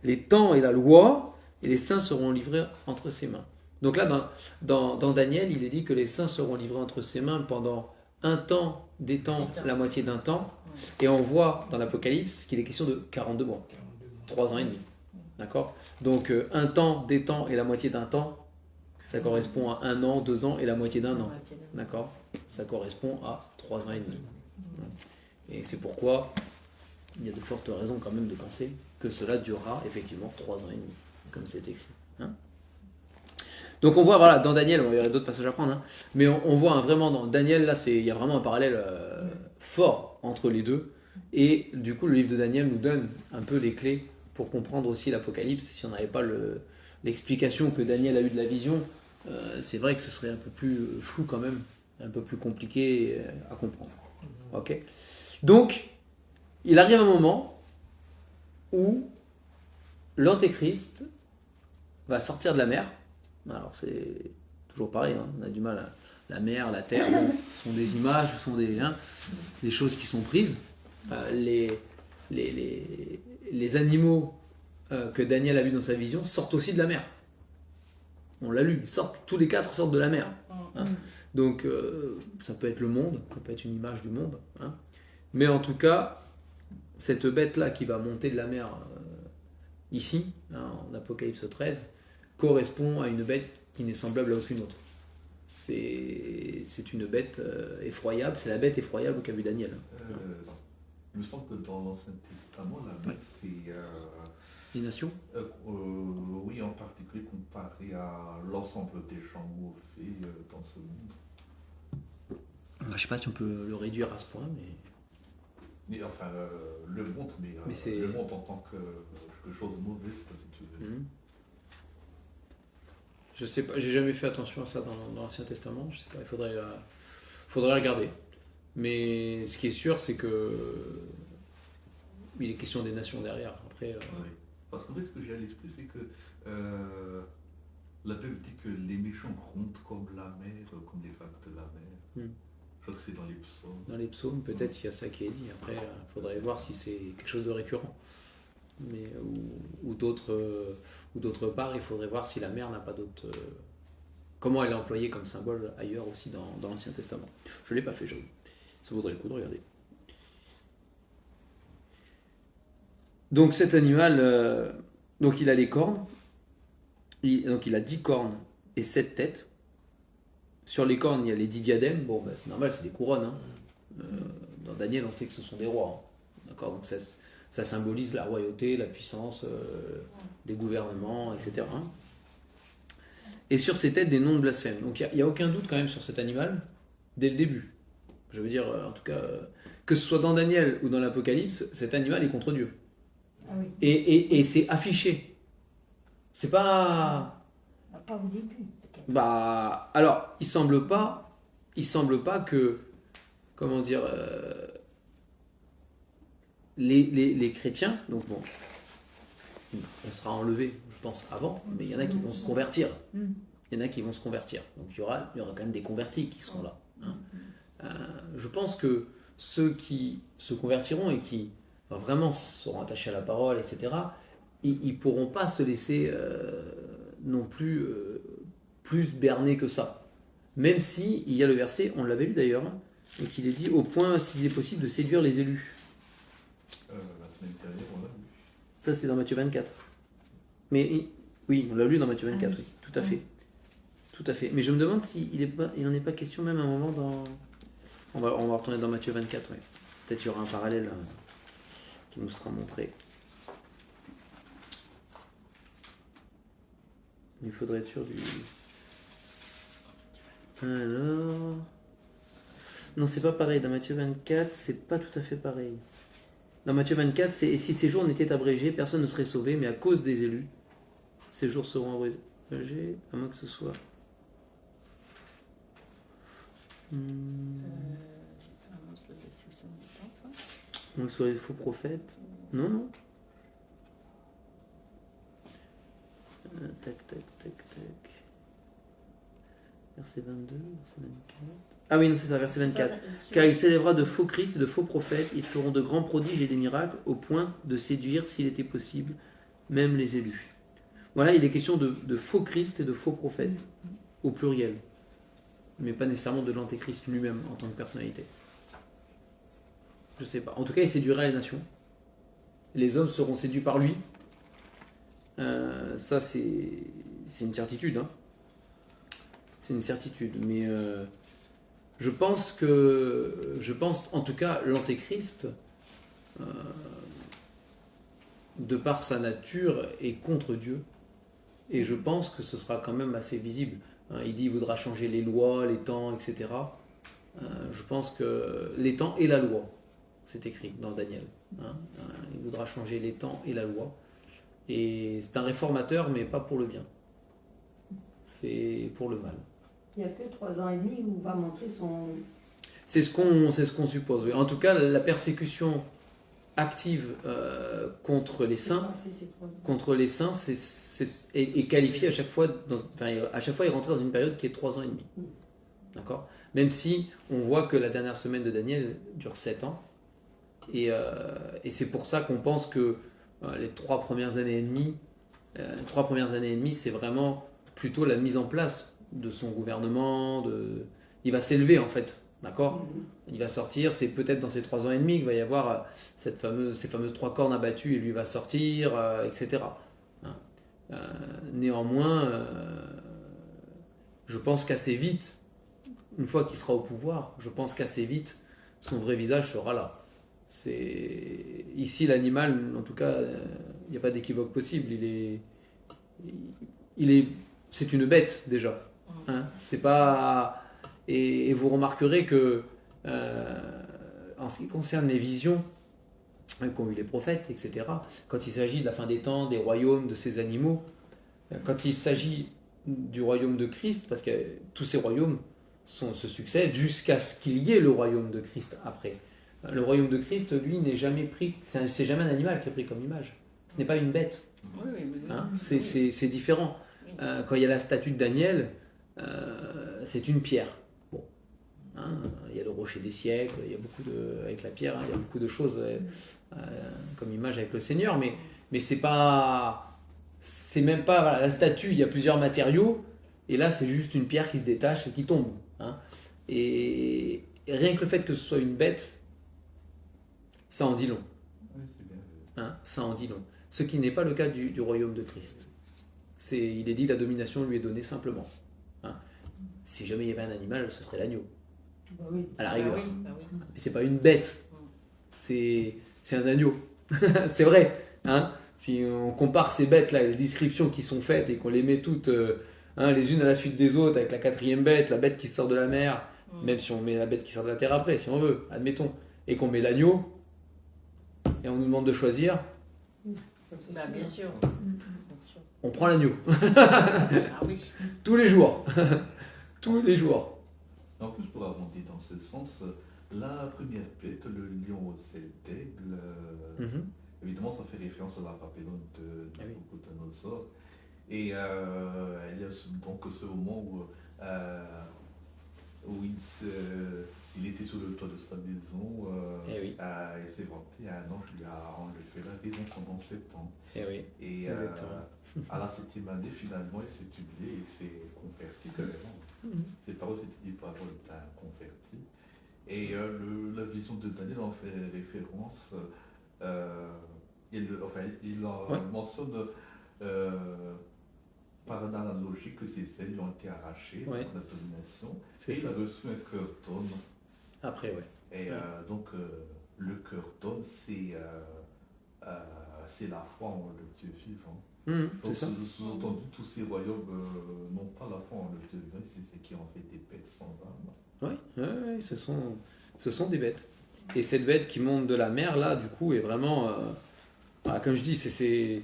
les temps et la loi, et les saints seront livrés entre ses mains. Donc là, dans Daniel, il est dit que les saints seront livrés entre ses mains pendant un temps, des temps, la moitié d'un temps. Et on voit dans l'Apocalypse qu'il est question de 42 mois, 3 ans et demi. D'accord? Donc un temps, des temps et la moitié d'un temps, ça correspond à 1 an, 2 ans et la moitié d'un an. D'accord? Ça correspond à 3 ans et demi. Et c'est pourquoi il y a de fortes raisons quand même de penser que cela durera effectivement 3 ans et demi, comme c'est écrit. Donc on voit, voilà, dans Daniel, il y aurait d'autres passages à prendre, mais on voit vraiment dans Daniel, là, il y a vraiment un parallèle fort entre les deux. Et du coup, le livre de Daniel nous donne un peu les clés pour comprendre aussi l'Apocalypse. Si on n'avait pas l'explication que Daniel a eue de la vision, c'est vrai que ce serait un peu plus flou quand même, un peu plus compliqué à comprendre. Ok. Donc, il arrive un moment où l'Antéchrist va sortir de la mer. Alors c'est toujours pareil, on a du mal à... La mer, la terre, ce sont des images, ce sont des choses qui sont prises. Les animaux que Daniel a vus dans sa vision sortent aussi de la mer. On l'a lu, tous les 4 sortent de la mer. Donc ça peut être le monde, ça peut être une image du monde. Mais en tout cas, cette bête-là qui va monter de la mer ici, en Apocalypse 13, correspond à une bête qui n'est semblable à aucune autre. C'est une bête effroyable, c'est la bête effroyable qu'a vu Daniel. Il me semble que dans l'Ancien Testament, la bête, c'est... Les nations oui, en particulier comparé à l'ensemble des gens mauvais dans ce monde. Je ne sais pas si on peut le réduire à ce point, Mais enfin, le monde, mais le monde en tant que chose mauvaise, si tu veux. Je sais pas, j'ai jamais fait attention à ça dans l'Ancien Testament. Je sais pas, il faudrait regarder. Mais ce qui est sûr, c'est que il est question des nations derrière. Après, oui. Parce qu'en fait, ce que j'ai à l'esprit, c'est que la Bible dit que les méchants grondent comme la mer, comme les vagues de la mer. Je crois que c'est dans les psaumes. Dans les psaumes, peut-être il y a ça qui est dit. Après, il faudrait voir si c'est quelque chose de récurrent. Mais, ou d'autre part, il faudrait voir si la mer n'a pas d'autre... comment elle est employée comme symbole ailleurs aussi dans l'Ancien Testament. Je ne l'ai pas fait, j'avoue. Ça vaudrait le coup de regarder. Donc cet animal, donc il a les cornes, donc il a 10 cornes et 7 têtes. Sur les cornes, il y a les 10 diadèmes. Bon, c'est normal, c'est des couronnes. Dans Daniel, on sait que ce sont des rois. D'accord, donc ça symbolise la royauté, la puissance, des gouvernements, etc. Et sur ces têtes, des noms de blasphème. Donc il n'y a aucun doute quand même sur cet animal, dès le début. Je veux dire, en tout cas, que ce soit dans Daniel ou dans l'Apocalypse, cet animal est contre Dieu. Ah oui. Et c'est affiché. C'est pas... Pas au début, peut-être. Bah, alors, il semble pas que, comment dire... les chrétiens, donc bon, on sera enlevé, je pense, avant, mais il y en a qui vont se convertir. Il y en a qui vont se convertir. Donc il y aura quand même des convertis qui seront là. Je pense que ceux qui se convertiront et qui vraiment seront attachés à la parole, etc., ils pourront pas se laisser non plus plus berner que ça. Même si il y a le verset, on l'avait lu d'ailleurs, et qu'il est dit au point s'il est possible de séduire les élus. La semaine dernière, on l'a vu. Ça, c'était dans Matthieu 24. Mais oui, on l'a lu dans Matthieu 24, oui, tout à fait. Tout à fait. Mais je me demande s'il n'en est pas question même à un moment dans... On va retourner dans Matthieu 24, oui. Peut-être qu'il y aura un parallèle qui nous sera montré. Il faudrait être sûr du... Alors... Non, c'est pas pareil. Dans Matthieu 24, c'est pas tout à fait pareil. Dans Matthieu 24, c'est « Et si ces jours n'étaient abrégés, personne ne serait sauvé, mais à cause des élus, ces jours seront abrégés, à moins que ce soit... » On soit les faux prophètes. Non. Tac. Verset 22, verset 24. Ah oui, non, c'est ça, verset 24. Car il s'élèvera de faux Christ et de faux prophètes. Ils feront de grands prodiges et des miracles au point de séduire, s'il était possible, même les élus. Voilà, il est question de faux Christ et de faux prophètes, au pluriel. Mais pas nécessairement de l'antéchrist lui-même en tant que personnalité. Je sais pas. En tout cas, il séduira les nations. Les hommes seront séduits par lui. Ça, c'est une certitude. Hein. C'est une certitude. Mais je pense en tout cas, l'antéchrist, de par sa nature, est contre Dieu. Et je pense que ce sera quand même assez visible. Il dit qu'il voudra changer les lois, les temps, etc. Je pense que les temps et la loi, c'est écrit dans Daniel. Il voudra changer les temps et la loi. Et c'est un réformateur, mais pas pour le bien. C'est pour le mal. Il n'y a que 3 ans et demi où on va montrer son... C'est ce qu'on suppose. Oui. En tout cas, la persécution active contre les saints, est qualifiée à chaque fois. À chaque fois, il rentrait dans une période qui est 3 ans et demi. D'accord ? Même si on voit que la dernière semaine de Daniel dure 7 ans. Et c'est pour ça qu'on pense que les 3 premières années et demie, c'est vraiment plutôt la mise en place de son gouvernement. Il va s'élever en fait, d'accord ? Il va sortir, c'est peut-être dans ces 3 ans et demi qu'il va y avoir ces fameuses 3 cornes abattues et lui va sortir, etc. Néanmoins, je pense qu'assez vite, une fois qu'il sera au pouvoir, je pense qu'assez vite, son vrai visage sera là. Ici, l'animal, en tout cas, il n'y a pas d'équivoque possible. C'est une bête déjà. C'est pas. Et vous remarquerez que en ce qui concerne les visions qu'ont eu les prophètes, etc., quand il s'agit de la fin des temps, des royaumes, de ces animaux, quand il s'agit du royaume de Christ, parce que tous ces royaumes se succèdent jusqu'à ce qu'il y ait le royaume de Christ après. Le royaume de Christ, lui, n'est jamais pris, c'est jamais un animal qui est pris comme image. Ce n'est pas une bête. C'est différent. Quand il y a la statue de Daniel, c'est une pierre. Bon. Il y a le rocher des siècles, il y a avec la pierre, il y a beaucoup de choses comme image avec le Seigneur, mais c'est même pas la statue, il y a plusieurs matériaux, et là c'est juste une pierre qui se détache et qui tombe. Et rien que le fait que ce soit une bête, ça en dit long. Oui, c'est bien. Ça en dit long. Ce qui n'est pas le cas du royaume de Christ. Il est dit la domination lui est donnée simplement. Si jamais il y avait un animal, ce serait l'agneau. Bah oui. À la rigueur. Oui. Mais c'est pas une bête. C'est un agneau. C'est vrai. Si on compare ces bêtes-là, les descriptions qui sont faites et qu'on les met toutes les unes à la suite des autres, avec la 4e bête, la bête qui sort de la mer, même si on met la bête qui sort de la terre après, si on veut, admettons, et qu'on met l'agneau, et on nous demande de choisir, Bien sûr. on prend l'agneau. Oui. Tous les jours. Tous les jours. En plus, pour abonder dans ce sens, la première bête, le lion au sel d'aigle, évidemment, ça fait référence à la Babylone de Nabucodonosor. Et il y a donc ce moment où il était sur le toit de sa maison, il s'est vanté, un ange lui a enlevé la raison pendant 7 ans. Et à la 7e année, finalement, il s'est humilié et s'est converti carrément. Ses paroles étaient dites par d'un converti. Et la vision de Daniel en fait référence. Il mentionne par analogie que ses ailes lui ont été arrachées par la domination. Et il a reçu un cœur d'homme. Après, Et donc, le cœur d'homme, c'est la foi en le Dieu vivant. C'est ça. Sous-entendu, tous ces royaumes n'ont pas la foi en le Dieu vivant, c'est ce qui en fait des bêtes sans âme. Oui, ce sont des bêtes. Et cette bête qui monte de la mer, là, du coup, est vraiment... comme je dis, c'est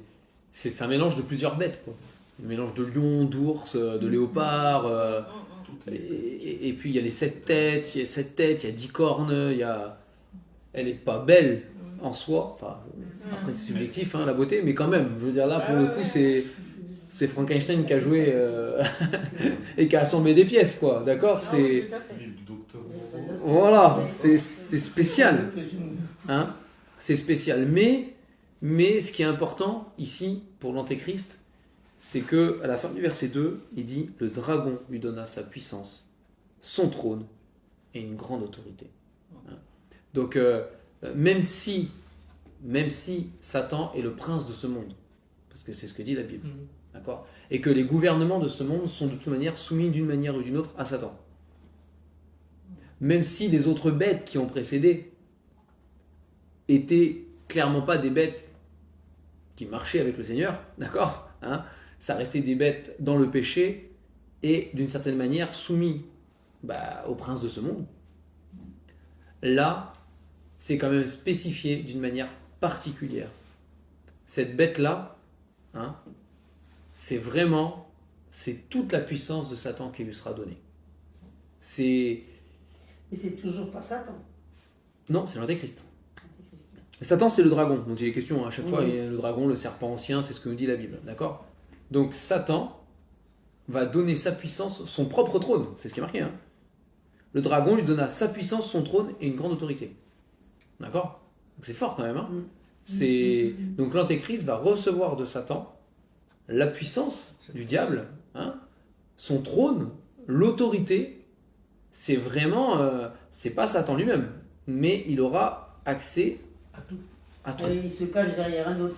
un mélange de plusieurs bêtes, quoi. Un mélange de lion, d'ours, de léopard. Et puis, il y a les 7 têtes, il y a 10 cornes, elle n'est pas belle en soi. Enfin, après, c'est subjectif, la beauté, mais quand même, je veux dire, là, pour le coup, c'est Frankenstein qui a joué et qui a assemblé des pièces, quoi. D'accord ? C'est... Voilà, c'est spécial. C'est spécial. Mais ce qui est important ici, pour l'Antéchrist, c'est que à la fin du verset 2, il dit « Le dragon lui donna sa puissance, son trône et une grande autorité. » Donc, même si Satan est le prince de ce monde, parce que c'est ce que dit la Bible, d'accord, et que les gouvernements de ce monde sont de toute manière soumis d'une manière ou d'une autre à Satan. Même si les autres bêtes qui ont précédé étaient clairement pas des bêtes qui marchaient avec le Seigneur, d'accord, hein, ça restait des bêtes dans le péché et d'une certaine manière soumis au prince de ce monde. Là, c'est quand même spécifié d'une manière particulière. Cette bête-là, hein, c'est toute la puissance de Satan qui lui sera donnée. Et c'est toujours pas Satan. Non, c'est l'Antéchrist. Satan, c'est le dragon. Donc il y a des questions à chaque fois. Il y a le dragon, le serpent ancien, c'est ce que nous dit la Bible. D'accord ? Donc Satan va donner sa puissance, son propre trône. C'est ce qui est marqué. Hein. Le dragon lui donna sa puissance, son trône et une grande autorité. D'accord ? Donc c'est fort quand même. Hein. Donc l'Antéchrist va recevoir de Satan la puissance du diable, hein, son trône, l'autorité. C'est vraiment, c'est pas Satan lui-même, mais il aura accès à tout. Il se cache derrière un autre.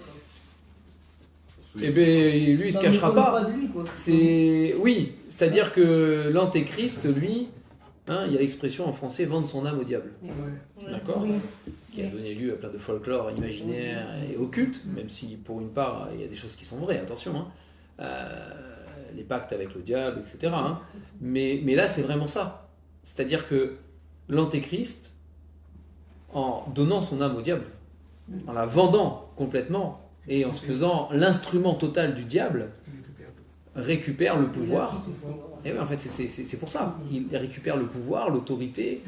Eh bien, lui, il se cachera pas. Oui, c'est-à-dire que l'Antéchrist, lui, hein, il y a l'expression en français vendre son âme au diable. D'accord ? Qui a donné lieu à plein de folklore imaginaire et occulte, même si pour une part il y a des choses qui sont vraies, attention, hein. Les pactes avec le diable, etc. Hein. Mais là c'est vraiment ça. C'est-à-dire que l'Antéchrist, en donnant son âme au diable, en la vendant complètement et en se faisant l'instrument total du diable, récupère le pouvoir. Et oui, en fait, c'est pour ça. Il récupère le pouvoir, l'autorité,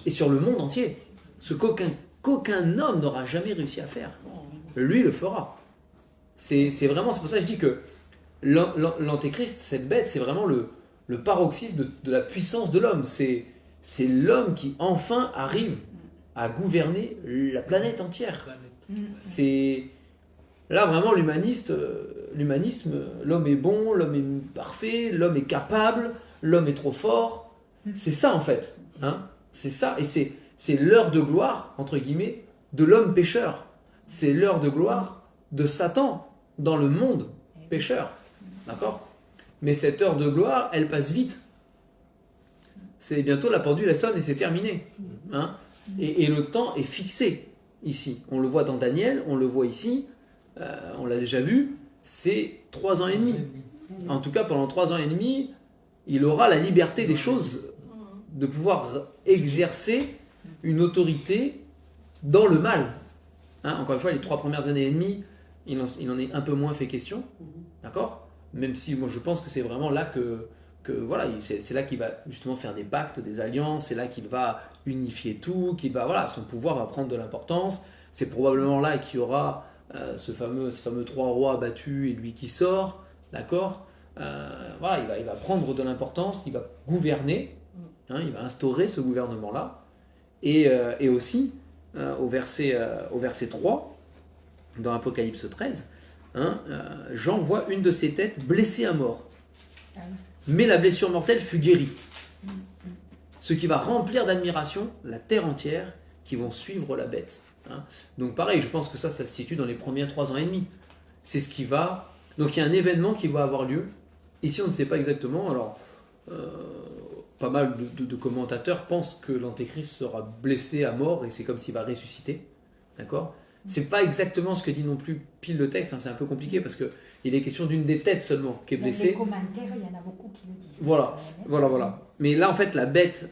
et sur le monde entier. Ce qu'aucun homme n'aura jamais réussi à faire. Lui le fera. C'est pour ça que je dis que l'Antéchrist, cette bête, c'est vraiment le paroxysme de la puissance de l'homme. C'est l'homme qui enfin arrive à gouverner la planète entière. C'est là vraiment l'humanisme, l'homme est bon, l'homme est parfait, l'homme est capable, l'homme est trop fort. C'est ça en fait. Hein, c'est ça. Et c'est l'heure de gloire, entre guillemets, de l'homme pécheur. C'est l'heure de gloire de Satan dans le monde pécheur. D'accord ? Mais cette heure de gloire, elle passe vite. C'est bientôt la pendule, elle sonne et c'est terminé. Hein ? Et le temps est fixé ici. On le voit dans Daniel, on le voit ici, on l'a déjà vu, c'est 3 ans et demi. En tout cas, pendant 3 ans et demi, il aura la liberté des choses, de pouvoir exercer une autorité dans le mal. Hein, encore une fois, les 3 premières années et demie, il en est un peu moins fait question, d'accord ? Même si moi je pense que c'est vraiment là que voilà, c'est là qu'il va justement faire des pactes, des alliances, c'est là qu'il va unifier tout, son pouvoir va prendre de l'importance. C'est probablement là qu'il y aura ce fameux 3 rois battus et lui qui sort, d'accord ? Il va prendre de l'importance, il va gouverner, hein, il va instaurer ce gouvernement-là. Et aussi, au verset 3, dans Apocalypse 13, hein, Jean voit une de ses têtes blessée à mort. Mais la blessure mortelle fut guérie. Ce qui va remplir d'admiration la terre entière qui vont suivre la bête. Hein. Donc pareil, je pense que ça se situe dans les premiers 3 ans et demi. C'est ce qui va... Donc il y a un événement qui va avoir lieu. Ici, on ne sait pas exactement. Alors, pas mal de commentateurs pensent que l'Antéchrist sera blessé à mort et c'est comme s'il va ressusciter. D'accord ? C'est pas exactement ce que dit non plus pile le texte, enfin, c'est un peu compliqué parce qu'il est question d'une des têtes seulement qui est blessée. Dans les commentaires, il y en a beaucoup qui le disent. Voilà. Mais là, en fait, la bête,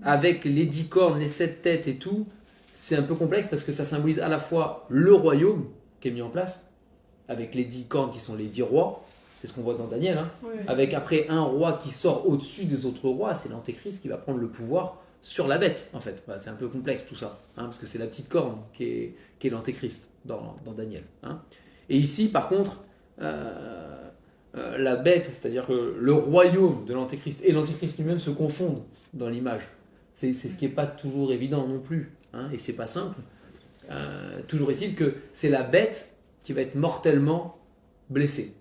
avec les 10 cornes, les 7 têtes et tout, c'est un peu complexe parce que ça symbolise à la fois le royaume qui est mis en place, avec les 10 cornes qui sont les 10 rois, c'est ce qu'on voit dans Daniel, hein, avec après un roi qui sort au-dessus des autres rois, c'est l'Antéchrist qui va prendre le pouvoir sur la bête, en fait. C'est un peu complexe tout ça, hein, parce que c'est la petite corne qui est l'Antéchrist dans Daniel. Hein. Et ici, par contre, la bête, c'est-à-dire que le royaume de l'Antéchrist et l'Antéchrist lui-même se confondent dans l'image. C'est ce qui n'est pas toujours évident non plus, hein, et c'est pas simple. Toujours est-il que c'est la bête qui va être mortellement blessée.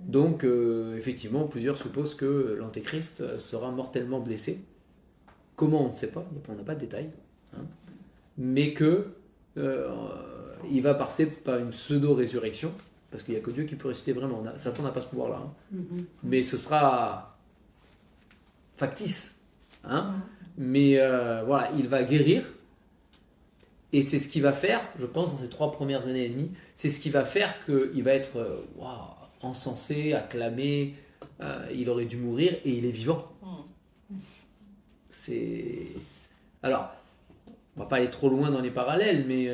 Donc, effectivement, plusieurs supposent que l'Antéchrist sera mortellement blessé. Comment, on ne sait pas, on n'a pas de détails. Hein. Mais que il va passer par une pseudo-résurrection, parce qu'il n'y a que Dieu qui peut ressusciter vraiment. Satan n'a pas ce pouvoir-là. Hein. Mais ce sera factice. Hein. Mais voilà, il va guérir. Et c'est ce qui va faire, je pense, dans ces 3 premières années et demie, c'est ce qui va faire qu'il va être encensé, acclamé, il aurait dû mourir et il est vivant. Alors, on va pas aller trop loin dans les parallèles, mais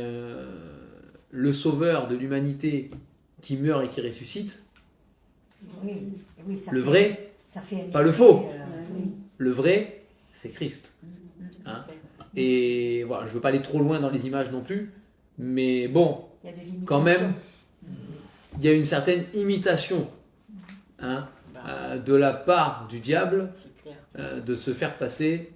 le sauveur de l'humanité qui meurt et qui ressuscite, le vrai, pas le faux, le vrai, c'est Christ. Hein. Et voilà, je ne veux pas aller trop loin dans les images non plus, mais bon, quand même, il y a une certaine imitation de la part du diable de se faire passer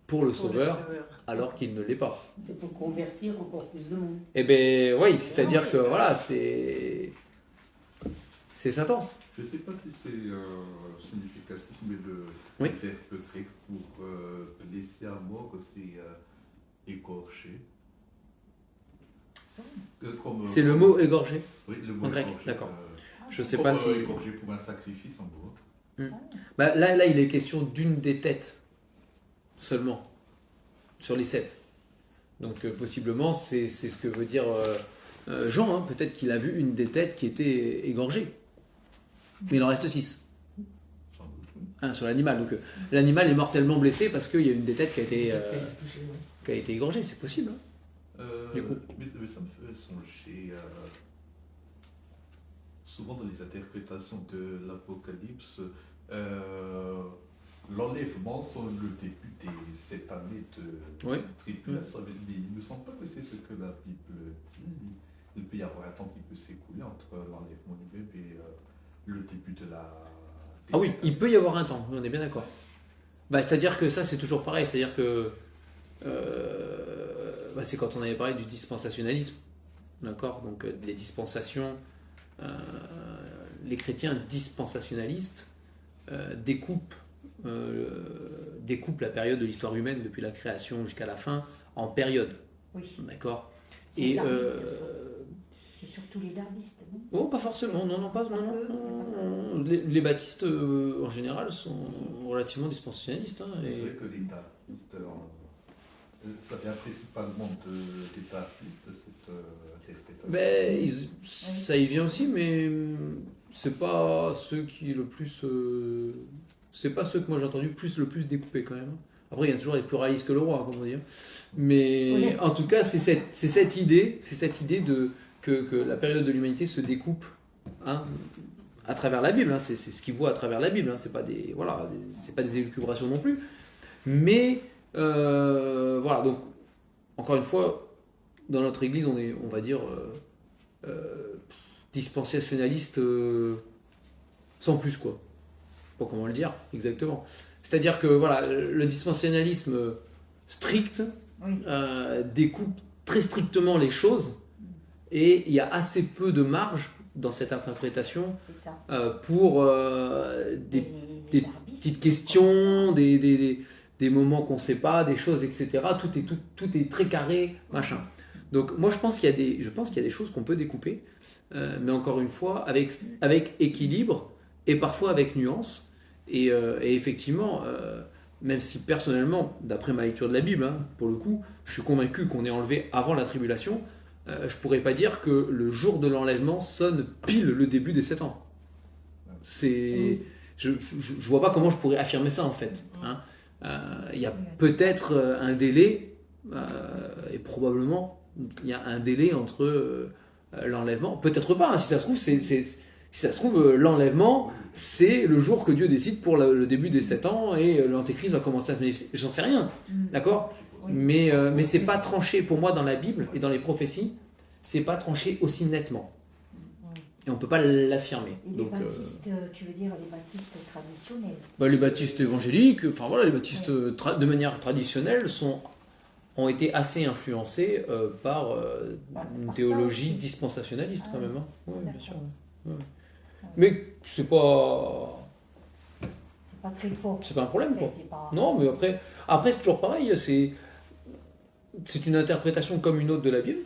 pour le sauveur, alors qu'il ne l'est pas. C'est pour convertir encore plus de monde. Eh bien oui, c'est-à-dire que voilà, c'est Satan. Je ne sais pas si c'est significatif, mais le verbe grec pour blesser à mort, c'est égorger. C'est le mot égorger. Oui, le mot en grec, égorger, d'accord. Je ne sais pas si... Égorger pour un sacrifice en gros. Bah, là, il est question d'une des têtes seulement, sur les 7. Donc possiblement, c'est ce que veut dire Jean. Hein. Peut-être qu'il a vu une des têtes qui était égorgée. Mais il en reste 6. Sur l'animal. Donc l'animal est mortellement blessé parce qu'il y a une des têtes qui a été égorgée. C'est possible. Hein. Du coup. Mais ça me fait songer. Souvent dans les interprétations de l'Apocalypse, l'enlèvement sont le début de cette année de tribulation. Mais il ne me semble pas que c'est ce que la Bible dit. Il peut y avoir un temps qui peut s'écouler entre l'enlèvement lui-même et le début de la... Ah oui, il peut y avoir un temps, on est bien d'accord. C'est-à-dire que ça, c'est toujours pareil. C'est-à-dire que c'est quand on avait parlé du dispensationalisme. D'accord. Donc les dispensations, les chrétiens dispensationalistes découpent la période de l'histoire humaine depuis la création jusqu'à la fin en périodes. Oui. D'accord. Et c'est surtout les darbistes, non ? Oh, pas forcément, non. Les baptistes, en général, sont relativement dispensationalistes. Hein, C'est vrai que les darbistes, ça vient principalement des darbistes, cette interprétation. Ça y vient aussi, mais c'est pas ceux qui le plus... c'est pas ceux que moi j'ai entendu le plus découpés quand même. Après, il y a toujours les pluralistes que le roi, comme on dit. Mais en tout cas, c'est cette idée que la période de l'humanité se découpe à travers la Bible. Hein. C'est ce qu'il voit à travers la Bible. Hein. C'est pas des élucubrations non plus. Mais voilà. Donc, encore une fois, dans notre Église, on est, on va dire, dispensationaliste sans plus, quoi. Je sais pas comment le dire exactement. C'est-à-dire que voilà, le dispensationalisme strict découpe très strictement les choses et il y a assez peu de marge dans cette interprétation pour des petites questions, des moments qu'on ne sait pas, des choses, etc. Tout est très carré, machin. Donc moi je pense qu'il y a des choses qu'on peut découper, mais encore une fois avec équilibre et parfois avec nuance. Et effectivement, même si personnellement, d'après ma lecture de la Bible, hein, pour le coup, je suis convaincu qu'on est enlevé avant la tribulation, je pourrais pas dire que le jour de l'enlèvement sonne pile le début des 7 ans. Je vois pas comment je pourrais affirmer ça en fait. Hein. Il y a peut-être un délai, et probablement il y a un délai entre l'enlèvement. Peut-être pas, hein, si ça se trouve, l'enlèvement, c'est le jour que Dieu décide pour le début des 7 ans et l'Antéchrist va commencer à se manifester. J'en sais rien, d'accord ? Mais c'est pas tranché pour moi dans la Bible et dans les prophéties, c'est pas tranché aussi nettement. Et on peut pas l'affirmer. Et les baptistes, tu veux dire les baptistes traditionnels ? Les baptistes évangéliques, les baptistes de manière traditionnelle ont été assez influencés par une théologie dispensationaliste quand même. Hein. Oui, bien sûr. Ouais. Mais c'est pas très fort. C'est pas un problème, quoi. Pas... Non, mais après c'est toujours pareil. C'est une interprétation comme une autre de la Bible.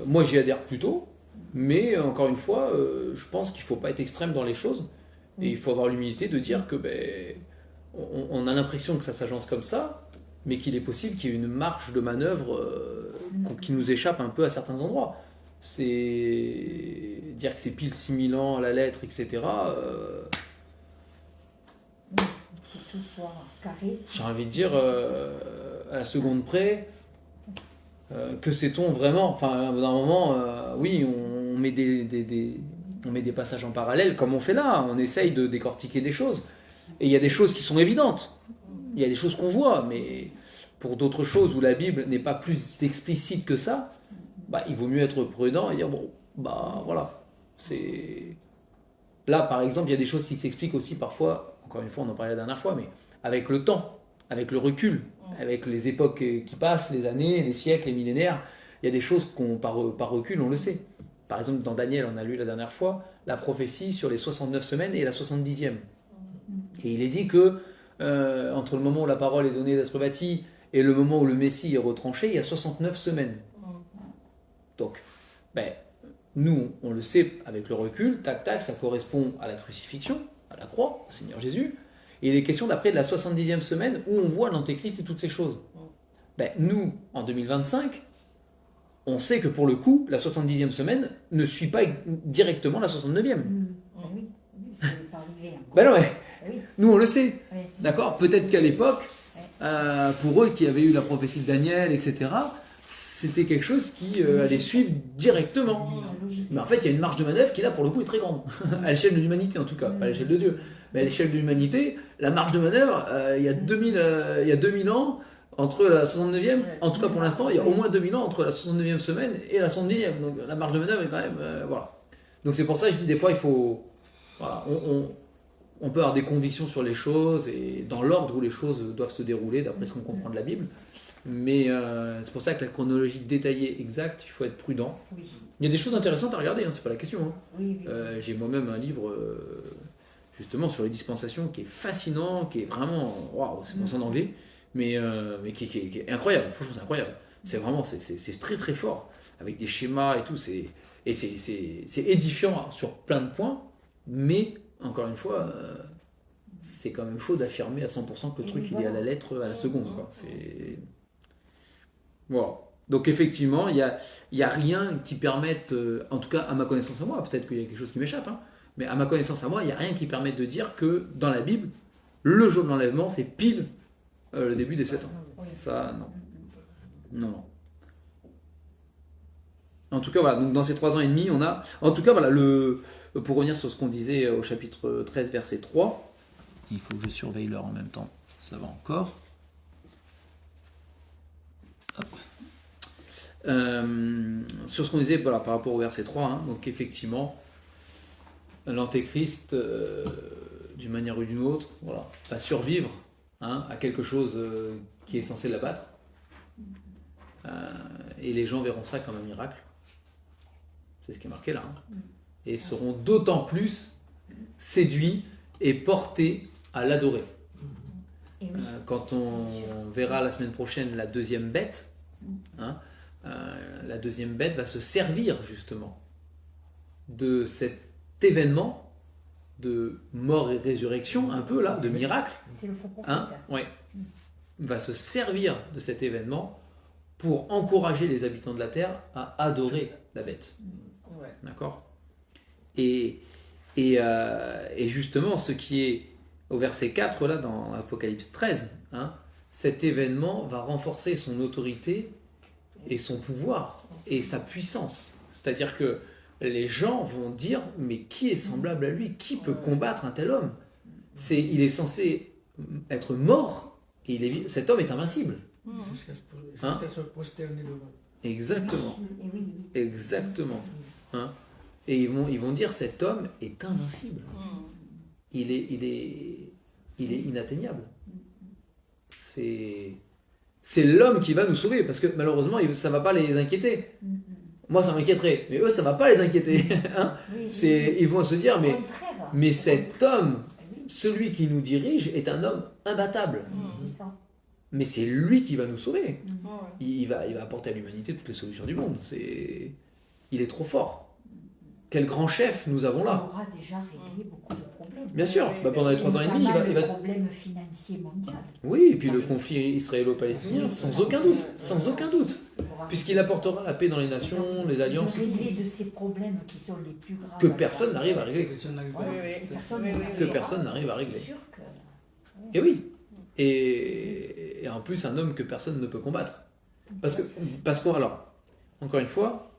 Moi, j'y adhère plutôt. Mais encore une fois, je pense qu'il ne faut pas être extrême dans les choses. Et il faut avoir l'humilité de dire que on a l'impression que ça s'agence comme ça, mais qu'il est possible qu'il y ait une marge de manœuvre qui nous échappe un peu à certains endroits. C'est dire que c'est pile 6000 ans à la lettre, etc. Que tout soit carré. J'ai envie de dire, à la seconde près, que sait-on vraiment? Enfin, à un moment, oui, on met on met des passages en parallèle, comme on fait là. On essaye de décortiquer des choses. Et il y a des choses qui sont évidentes. Il y a des choses qu'on voit, mais pour d'autres choses où la Bible n'est pas plus explicite que ça, il vaut mieux être prudent et dire, bon, voilà. Là, par exemple, il y a des choses qui s'expliquent aussi parfois, encore une fois, on en parlait la dernière fois, mais avec le temps, avec le recul, avec les époques qui passent, les années, les siècles, les millénaires, il y a des choses par recul, on le sait. Par exemple, dans Daniel, on a lu la dernière fois, la prophétie sur les 69 semaines et la 70e. Et il est dit que entre le moment où la parole est donnée d'être bâtie et le moment où le Messie est retranché, il y a 69 semaines. Donc, nous, on le sait avec le recul, tac, tac, ça correspond à la crucifixion, à la croix, au Seigneur Jésus. Et il est question d'après de la 70e semaine où on voit l'Antéchrist et toutes ces choses. Nous, en 2025, on sait que pour le coup, la 70e semaine ne suit pas directement la 69e. Oui, ça n'est pas arrivé encore. Non, oui. Nous, on le sait. Oui. D'accord ? Peut-être qu'à l'époque, pour eux qui avaient eu la prophétie de Daniel, etc., c'était quelque chose qui allait suivre directement. Mais en fait, il y a une marge de manœuvre qui, là, pour le coup, est très grande. À l'échelle de l'humanité, en tout cas. Pas à l'échelle de Dieu. Mais à l'échelle de l'humanité, la marge de manœuvre, il y a 2000 ans, entre la 69e, en tout cas pour l'instant, il y a au moins 2000 ans entre la 69e semaine et la 70e. Donc la marge de manœuvre est quand même... voilà. Donc c'est pour ça que je dis des fois, il faut... Voilà, on peut avoir des convictions sur les choses et dans l'ordre où les choses doivent se dérouler, d'après ce qu'on comprend de la Bible. Mais c'est pour ça que la chronologie détaillée exacte, il faut être prudent. Oui. Il y a des choses intéressantes à regarder, c'est pas la question. Hein. Oui. J'ai moi-même un livre justement sur les dispensations qui est fascinant, qui est vraiment... Waouh, c'est pour ça en anglais. Mais qui est incroyable, franchement c'est incroyable. C'est vraiment, c'est très très fort, avec des schémas et tout, c'est édifiant sur plein de points, mais encore une fois, c'est quand même faux d'affirmer à 100% que le truc il est à la lettre, à la seconde. Quoi. Voilà. Donc effectivement, il y a rien qui permette, en tout cas à ma connaissance à moi, peut-être qu'il y a quelque chose qui m'échappe, hein, mais à ma connaissance à moi, il n'y a rien qui permette de dire que dans la Bible, le jour de l'enlèvement, c'est pile le début des 7 ans. Ça, non. En tout cas, voilà, donc dans ces 3 ans et demi, on a... En tout cas, voilà, pour revenir sur ce qu'on disait au chapitre 13, verset 3, il faut que je surveille l'heure en même temps, ça va encore. Hop. Sur ce qu'on disait par rapport au verset 3, hein, donc effectivement, l'Antéchrist, d'une manière ou d'une autre, voilà, va survivre à quelque chose qui est censé l'abattre. Et les gens verront ça comme un miracle. C'est ce qui est marqué là. Et seront d'autant plus séduits et portés à l'adorer. Quand on verra la semaine prochaine la deuxième bête, la deuxième bête va se servir justement de cet événement de mort et résurrection, un peu là, de miracle. C'est le faux prophète. Va se servir de cet événement pour encourager les habitants de la terre à adorer la bête. D'accord ? Et justement, ce qui est au verset 4, là, dans Apocalypse 13, cet événement va renforcer son autorité et son pouvoir et sa puissance. C'est-à-dire que les gens vont dire, mais qui est semblable à lui ? Qui peut combattre un tel homme ? Il est censé être mort, et cet homme est invincible. Jusqu'à se prosterner devant. Exactement. Et ils vont dire, cet homme est invincible. Il est inatteignable. C'est l'homme qui va nous sauver, parce que malheureusement, ça ne va pas les inquiéter. moi ça m'inquiéterait. Mais eux, ça va pas les inquiéter. Hein. Ils vont se dire, mais cet homme, celui qui nous dirige, est un homme imbattable. C'est ça. Mais c'est lui qui va nous sauver. Il va apporter à l'humanité toutes les solutions du monde. Il est trop fort. Quel grand chef nous avons là. On aura déjà réglé beaucoup de problèmes. Bien sûr, pendant les 3 ans et demi, il va... Le problème financier mondial. Oui, et puis le conflit israélo-palestinien, sans aucun doute. Puisqu'il apportera la paix dans les nations, les alliances. Régler de ces problèmes qui sont les plus graves. Que personne n'arrive à régler. Que personne n'arrive à régler. C'est sûr que... Et oui. Et en plus, un homme que personne ne peut combattre. Parce qu'on, alors, encore une fois,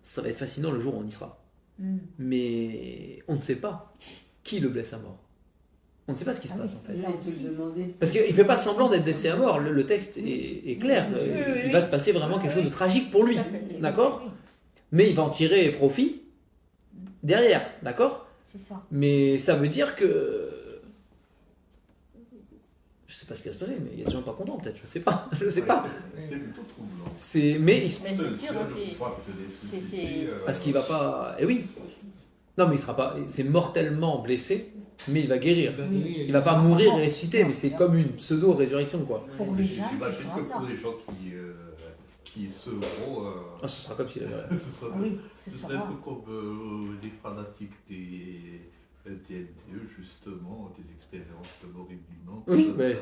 ça va être fascinant le jour où on y sera. Mais on ne sait pas qui le blesse à mort. On ne sait pas ce qui se passe en fait. Parce qu'il ne fait pas semblant d'être blessé à mort. Le texte est clair. Il va se passer vraiment quelque chose de tragique pour lui. D'accord ? Mais il va en tirer profit derrière. D'accord ? C'est ça. Mais ça veut dire que... Je sais pas ce qui va se passer, mais il y a des gens pas contents peut-être, je sais pas. C'est plutôt troublant. Mais c'est sûr, parce qu'il va pas... Eh oui. Non, mais il sera pas... C'est mortellement blessé, mais il va guérir. Il va pas mourir et ressusciter, mais c'est comme une pseudo-résurrection, quoi. Pour les gens, pour les gens qui seront... Ah, ce sera comme s'il avait... Ce serait un peu comme les fanatiques des... TNTE, justement, des expériences de mort imminente. Oui, mais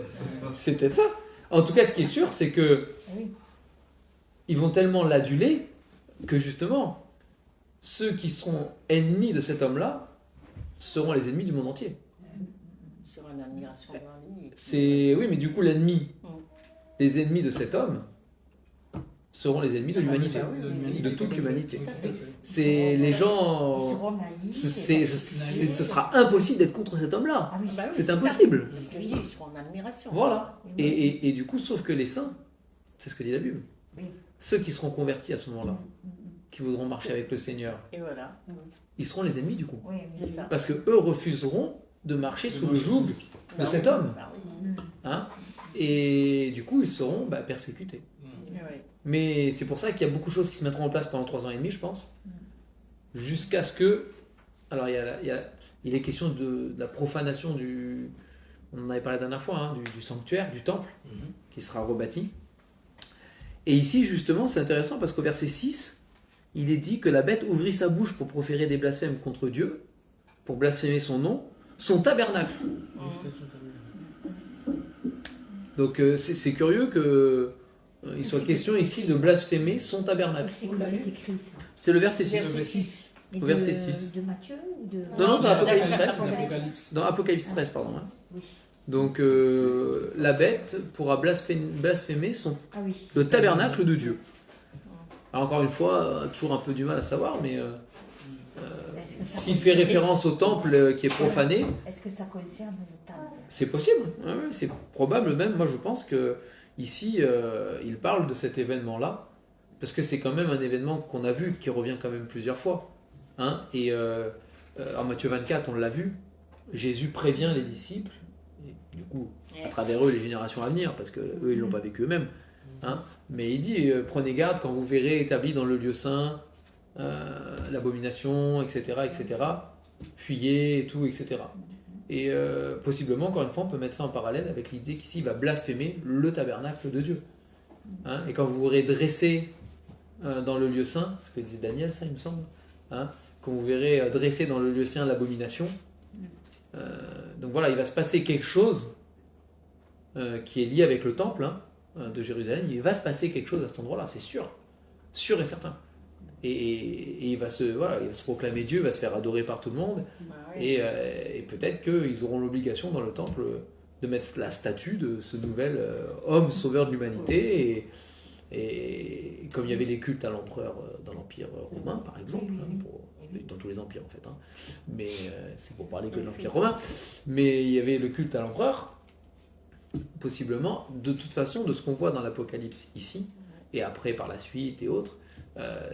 c'est peut-être ça. En tout cas, ce qui est sûr, c'est que ils vont tellement l'aduler que justement, ceux qui seront ennemis de cet homme-là seront les ennemis du monde entier. Sur une admiration devant lui. Oui, mais du coup, les ennemis de cet homme seront les ennemis de l'humanité, de toute l'humanité. C'est les gens... Ce sera impossible d'être contre cet homme-là. C'est impossible. C'est ce que je dis, ils seront en admiration. Voilà. Et du coup, sauf que les saints, c'est ce que dit la Bible, ceux qui seront convertis à ce moment-là, qui voudront marcher avec le Seigneur, ils seront les ennemis du coup. Parce que eux refuseront de marcher sous le joug de cet homme. Hein? Et du coup, ils seront persécutés. Mais c'est pour ça qu'il y a beaucoup de choses qui se mettront en place pendant 3 ans et demi, je pense, jusqu'à ce que... Alors, il est question de la profanation du... On en avait parlé la dernière fois, hein, du sanctuaire, du temple, qui sera rebâti. Et ici, justement, c'est intéressant parce qu'au verset 6, il est dit que la bête ouvrit sa bouche pour proférer des blasphèmes contre Dieu, pour blasphémer son nom, son tabernacle. Donc, c'est curieux que... il soit question ici de blasphémer son tabernacle. C'est le verset 6. Au verset 6. De Matthieu ou de... Non, dans Apocalypse 13. Dans Apocalypse 13, pardon. Oui. Donc, la bête pourra blasphémer le tabernacle de Dieu. Alors, encore une fois, toujours un peu du mal à savoir, mais s'il fait référence au temple qui est profané... Est-ce que ça concerne le temple ? C'est possible. Ouais, c'est probable même. Moi, je pense que ici, il parle de cet événement-là, parce que c'est quand même un événement qu'on a vu, qui revient quand même plusieurs fois. Hein, et en Matthieu 24, on l'a vu, Jésus prévient les disciples, et du coup, à travers eux, les générations à venir, parce qu'eux, ils ne l'ont pas vécu eux-mêmes. Hein, mais il dit, prenez garde quand vous verrez établi dans le lieu saint l'abomination, etc., etc., fuyez, et tout, etc. Et possiblement, encore une fois, on peut mettre ça en parallèle avec l'idée qu'ici, il va blasphémer le tabernacle de Dieu. Hein, et quand vous verrez dressé dans le lieu saint, ce que disait Daniel, ça, il me semble, hein, quand vous verrez dressé dans le lieu saint l'abomination, donc voilà, il va se passer quelque chose qui est lié avec le temple de Jérusalem. Il va se passer quelque chose à cet endroit-là, c'est sûr et certain. Et il va se proclamer Dieu, il va se faire adorer par tout le monde. Et peut-être qu'ils auront l'obligation dans le temple de mettre la statue de ce nouvel homme sauveur de l'humanité. Et comme il y avait les cultes à l'empereur dans l'Empire romain, par exemple, dans tous les empires en fait, hein, mais c'est pour parler que de l'Empire romain, mais il y avait le culte à l'empereur, possiblement, de toute façon, de ce qu'on voit dans l'Apocalypse ici, et après par la suite et autres,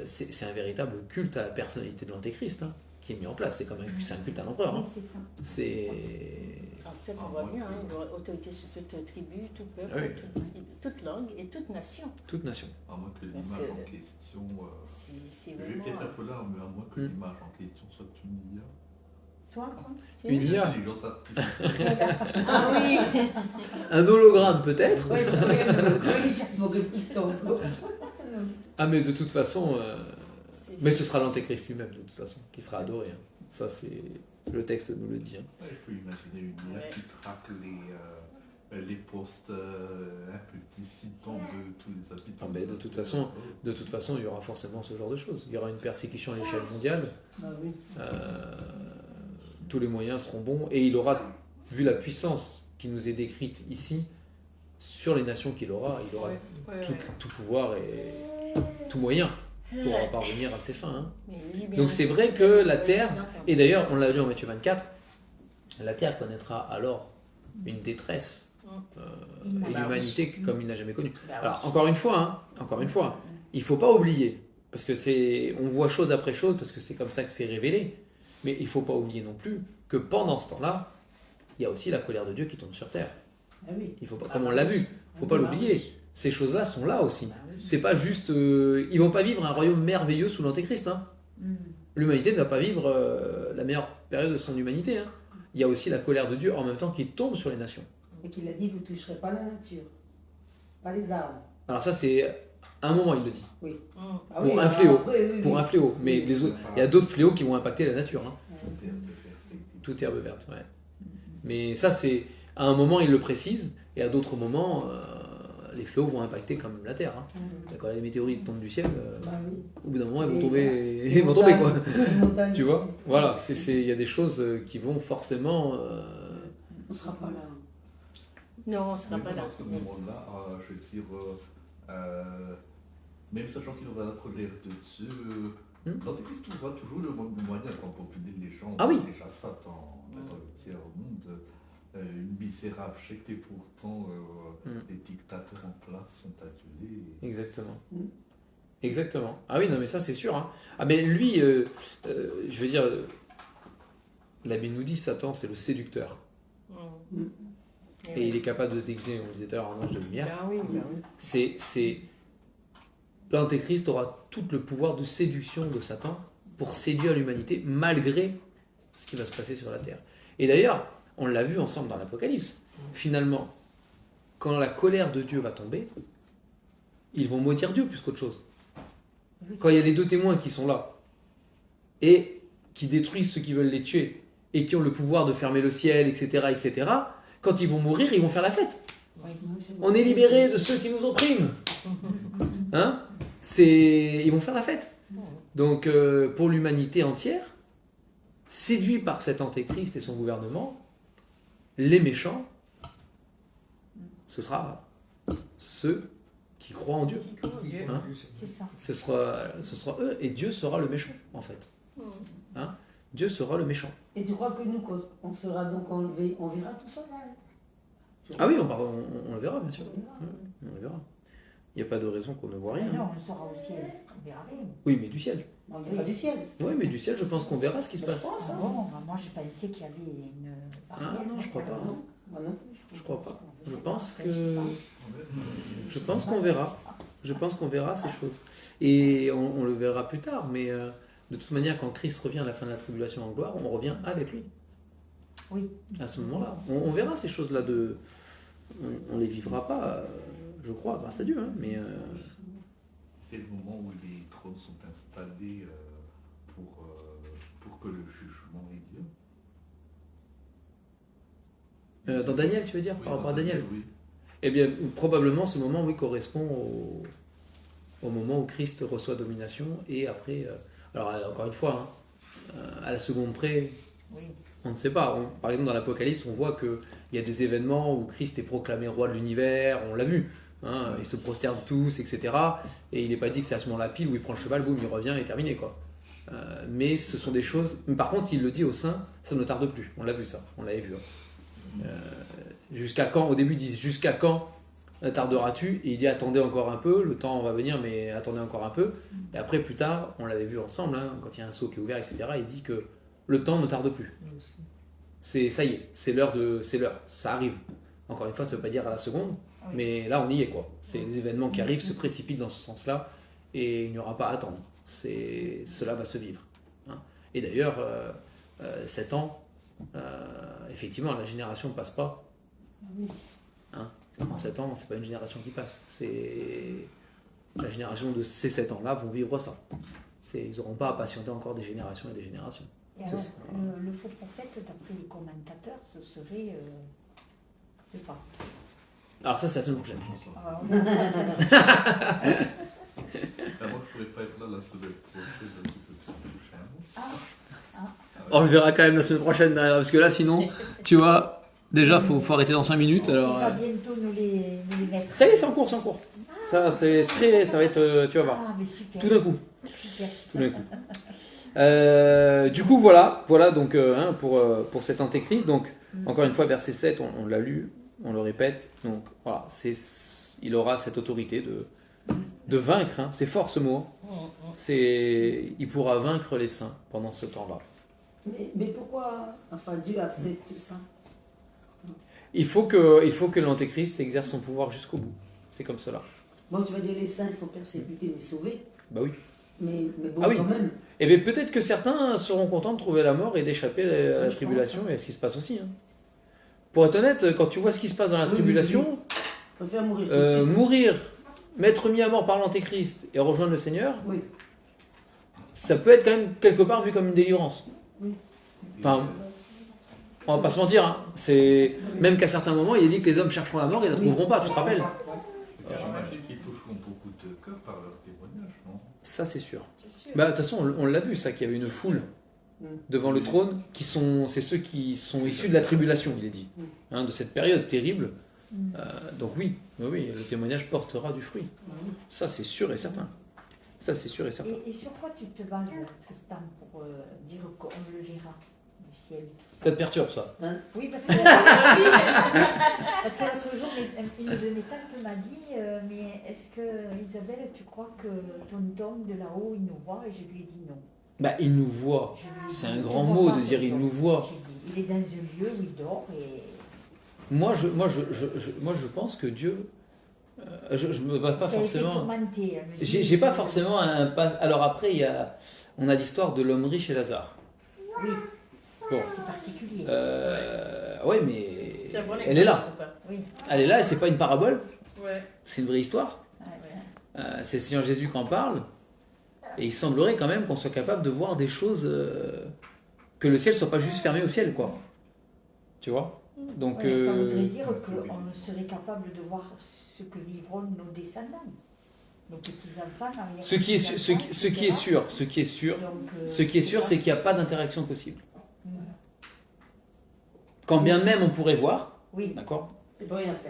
c'est un véritable culte à la personnalité de l'Antéchrist, hein, qui est mis en place. C'est un culte à l'empereur. Oui, Hein. c'est ça. C'est... On voit bien, il y aura autorité sur toute tribu, tout peuple, Oui. toute langue et toute nation. Toute nation. À moins que l'image en question. C'est je vais vraiment. peut-être un peu là, mais à moins que l'image en question soit une IA. Soit quoi? Une IA. Ah oui. Un hologramme peut-être. Oui, c'est vrai, j'aurais pris ça encore. Ah mais de toute façon, mais ce sera l'antéchrist lui-même de toute façon, qui sera adoré. Hein. Ça c'est le texte nous le dit. Hein. Je peux imaginer une IA qui traque les postes un peu dissidents de tous les habitants. Ah, mais de toute façon, il y aura forcément ce genre de choses. Il y aura une persécution à l'échelle mondiale. Ah oui. Tous les moyens seront bons et il aura, vu la puissance qui nous est décrite ici, sur les nations qu'il aura, il aura tout pouvoir et tout moyen pour parvenir à ses fins. Hein. Donc c'est vrai que la terre, et d'ailleurs on l'a vu en Matthieu 24, la terre connaîtra alors une détresse et l'humanité comme il n'a jamais connu. Alors encore une fois, il faut pas oublier, parce que on voit chose après chose, parce que c'est comme ça que c'est révélé, mais il faut pas oublier non plus que pendant ce temps-là, il y a aussi la colère de Dieu qui tombe sur terre. Ah oui. Il faut pas, comme on l'a vu, il faut pas l'oublier. Ces choses-là sont là aussi. C'est pas juste, ils vont pas vivre un royaume merveilleux sous l'antéchrist. Hein. L'humanité ne va pas vivre la meilleure période de son humanité. Hein. Il y a aussi la colère de Dieu en même temps qui tombe sur les nations. Et qu'il a dit, vous ne toucherez pas la nature, pas les arbres. Alors ça, c'est à un moment, il le dit. Oui. Ah pour un fléau. Pour un fléau. Mais il y a d'autres fléaux qui vont impacter la nature. Hein. Toute herbe verte, ouais. Mais ça, c'est à un moment, il le précise, et à d'autres moments, les fléaux vont impacter comme la Terre. Hein. Quand les météorites tombent du ciel, au bout d'un moment, ils vont tomber, quoi. Tu vois. Voilà, il y a des choses qui vont forcément. On ne sera pas là. Non, on ne sera pas là. À ce moment-là, je veux dire, même sachant qu'il aura la colère de Dieu, l'Antéchrist trouvera toujours le moyen d'empopuler les gens. Ah oui. Déjà ça dans le tiers-monde. Une misérable chèque et pourtant les dictateurs en place sont adulés. Exactement. Exactement. Ah oui, non, mais ça c'est sûr. Hein. Ah, mais lui, je veux dire, la Bible nous dit Satan, c'est le séducteur. Et il est capable de se déguiser, on le disait tout à l'heure, en ange de lumière. Ben oui. L'Antéchrist aura tout le pouvoir de séduction de Satan pour séduire l'humanité malgré ce qui va se passer sur la terre. Et d'ailleurs, on l'a vu ensemble dans l'Apocalypse. Finalement, quand la colère de Dieu va tomber, ils vont maudire Dieu plus qu'autre chose. Quand il y a les deux témoins qui sont là et qui détruisent ceux qui veulent les tuer et qui ont le pouvoir de fermer le ciel, etc., etc., quand ils vont mourir, ils vont faire la fête. On est libérés de ceux qui nous oppriment. Hein? Ils vont faire la fête. Donc, pour l'humanité entière, séduit par cet antéchrist et son gouvernement, les méchants, ce sera ceux qui croient en Dieu. Hein? C'est ça. Ce sera eux, et Dieu sera le méchant, en fait. Hein? Dieu sera le méchant. Et tu crois que nous, quand on sera donc enlevé, on verra tout ça là? Ah oui, on le verra, bien sûr. On le verra. Il n'y a pas de raison qu'on ne voit rien. Non, on le saura au ciel. On verra rien. Oui, mais du ciel. On verra du ciel. Oui, mais du ciel, je pense qu'on verra ce qui se passe. Ah bon, moi j'ai pensé qu'il y avait une barrière. Ah non, je crois pas. Moi non. Je crois pas. Je pense qu'on verra. Je pense qu'on verra ces choses. Et on le verra plus tard, mais de toute manière, quand Christ revient à la fin de la tribulation en gloire, on revient avec lui. Oui. À ce moment-là. On verra ces choses-là on les vivra pas, je crois, grâce à Dieu, hein, mais... C'est le moment où les trônes sont installés pour que le jugement ait lieu. Dans Daniel, tu veux dire, par rapport à Daniel? Oui. Eh bien, probablement, ce moment, oui, correspond au moment où Christ reçoit domination, et après... alors, encore une fois, hein, à la seconde près... Oui. On ne sait pas. Par exemple, dans l'Apocalypse, on voit qu'il y a des événements où Christ est proclamé roi de l'univers, on l'a vu. Hein, ils se prosternent tous, etc. Et il n'est pas dit que c'est à ce moment-là pile où il prend le cheval, boum, il revient et terminé, quoi. Mais ce sont des choses... Par contre, il le dit aux saints, ça ne tarde plus. On l'a vu ça, on l'avait vu. Hein. Jusqu'à quand? Au début, ils disent jusqu'à quand tarderas-tu? Et il dit attendez encore un peu, le temps va venir, mais attendez encore un peu. Et après, plus tard, on l'avait vu ensemble, hein, quand il y a un seau qui est ouvert, etc., il dit que le temps ne tarde plus. Ça y est, c'est l'heure, ça arrive. Encore une fois, ça ne veut pas dire à la seconde, mais là on y est quoi. C'est les événements qui arrivent se précipitent dans ce sens-là et il n'y aura pas à attendre. Cela va se vivre. Hein. Et d'ailleurs, 7 ans, effectivement, la génération ne passe pas. Hein. En 7 ans, c'est pas une génération qui passe. C'est la génération de ces 7 ans-là vont vivre ça. Ils n'auront pas à patienter encore des générations et des générations. Et alors, le faux prophète, d'après les commentateurs, ce serait... je sais pas. Alors ça, c'est la semaine prochaine. Moi, je ne pourrais pas être là la semaine prochaine. On le verra quand même la semaine prochaine, parce que là, sinon, tu vois, déjà, faut arrêter dans 5 minutes. Alors, il va bientôt nous les mettre. Ça y est, c'est en cours, c'est en cours. Ça, ça va être, tu vas voir. Ah, mais super. Tout d'un coup. Super. Tout d'un coup. Du coup, voilà donc, pour cet antéchrist. Donc, encore une fois, verset 7, on l'a lu, on le répète. Donc, voilà, il aura cette autorité de vaincre. Hein. C'est fort ce mot. Il pourra vaincre les saints pendant ce temps-là. Mais pourquoi Dieu accepte ça? Il faut que l'antéchrist exerce son pouvoir jusqu'au bout. C'est comme cela. Bon, tu vas dire les saints sont persécutés mais sauvés. Bah oui. Mais bon, ah oui. quand même. Et bien peut-être que certains seront contents de trouver la mort et d'échapper à la tribulation et à ce qui se passe aussi. Hein. Pour être honnête, quand tu vois ce qui se passe dans la tribulation, mourir, m'être mis à mort par l'antéchrist et rejoindre le Seigneur, ça peut être quand même quelque part vu comme une délivrance. Enfin, on va pas se mentir, hein. C'est même qu'à certains moments, il est dit que les hommes chercheront la mort et ne la trouveront pas, tu te rappelles? J'imagine qu'ils toucheront beaucoup de cœur par leur témoignage, non? Ça, c'est sûr. Bah, de toute façon, on l'a vu, ça, qu'il y avait une foule devant le trône, c'est ceux qui sont issus de la tribulation, il est dit, hein, de cette période terrible. Donc oui, le témoignage portera du fruit. Ça, c'est sûr et certain. Ça, c'est sûr et certain. Et sur quoi tu te bases, Tristan, pour dire qu'on le verra du ciel? Ça te perturbe, ça? Oui, parce que l'autre jour, une de mes tantes m'a dit mais est-ce que, Isabelle, tu crois que tonton de là-haut, il nous voit? Et je lui ai dit non. Bah, il nous voit. C'est un grand mot de dire il nous voit. Il est dans un lieu où il dort et... Moi, je pense que Dieu... je me base pas forcément... J'ai pas forcément un... Alors après, on a l'histoire de l'homme riche et Lazare. Oui. Bon. C'est particulier. Oui, mais elle est là. Oui. Elle est là et c'est pas une parabole. Ouais. C'est une vraie histoire. C'est le Seigneur Jésus qui en parle. Et il semblerait quand même qu'on soit capable de voir des choses... que le ciel soit pas juste fermé au ciel, quoi. Tu vois? Donc, ça voudrait dire qu'on serait capable de voir ce que vivront nos descendants. Nos petits-enfants. Ce qui est sûr, c'est qu'il n'y a pas d'interaction possible. Quand bien même on pourrait voir, d'accord?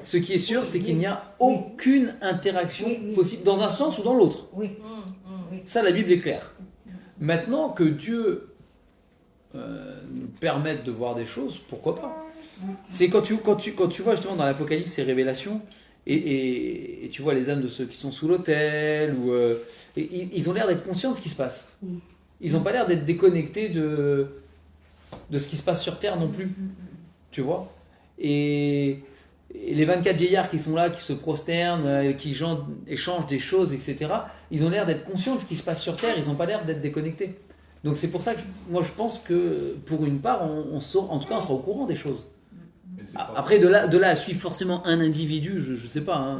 Ce qui est sûr, c'est qu'il n'y a aucune interaction possible, dans un sens ou dans l'autre. Ça, la Bible est claire. Maintenant que Dieu nous permette de voir des choses, pourquoi pas? C'est quand tu vois justement dans l'Apocalypse ces révélations, et tu vois les âmes de ceux qui sont sous l'autel, ils ont l'air d'être conscients de ce qui se passe. Ils n'ont pas l'air d'être déconnectés de ce qui se passe sur Terre non plus. Tu vois? Et les 24 vieillards qui sont là, qui se prosternent, qui échangent des choses, etc., ils ont l'air d'être conscients de ce qui se passe sur Terre, ils n'ont pas l'air d'être déconnectés. Donc c'est pour ça que moi je pense que pour une part, on sera au courant des choses. Après, de là à suivre forcément un individu, je ne sais pas. Hein.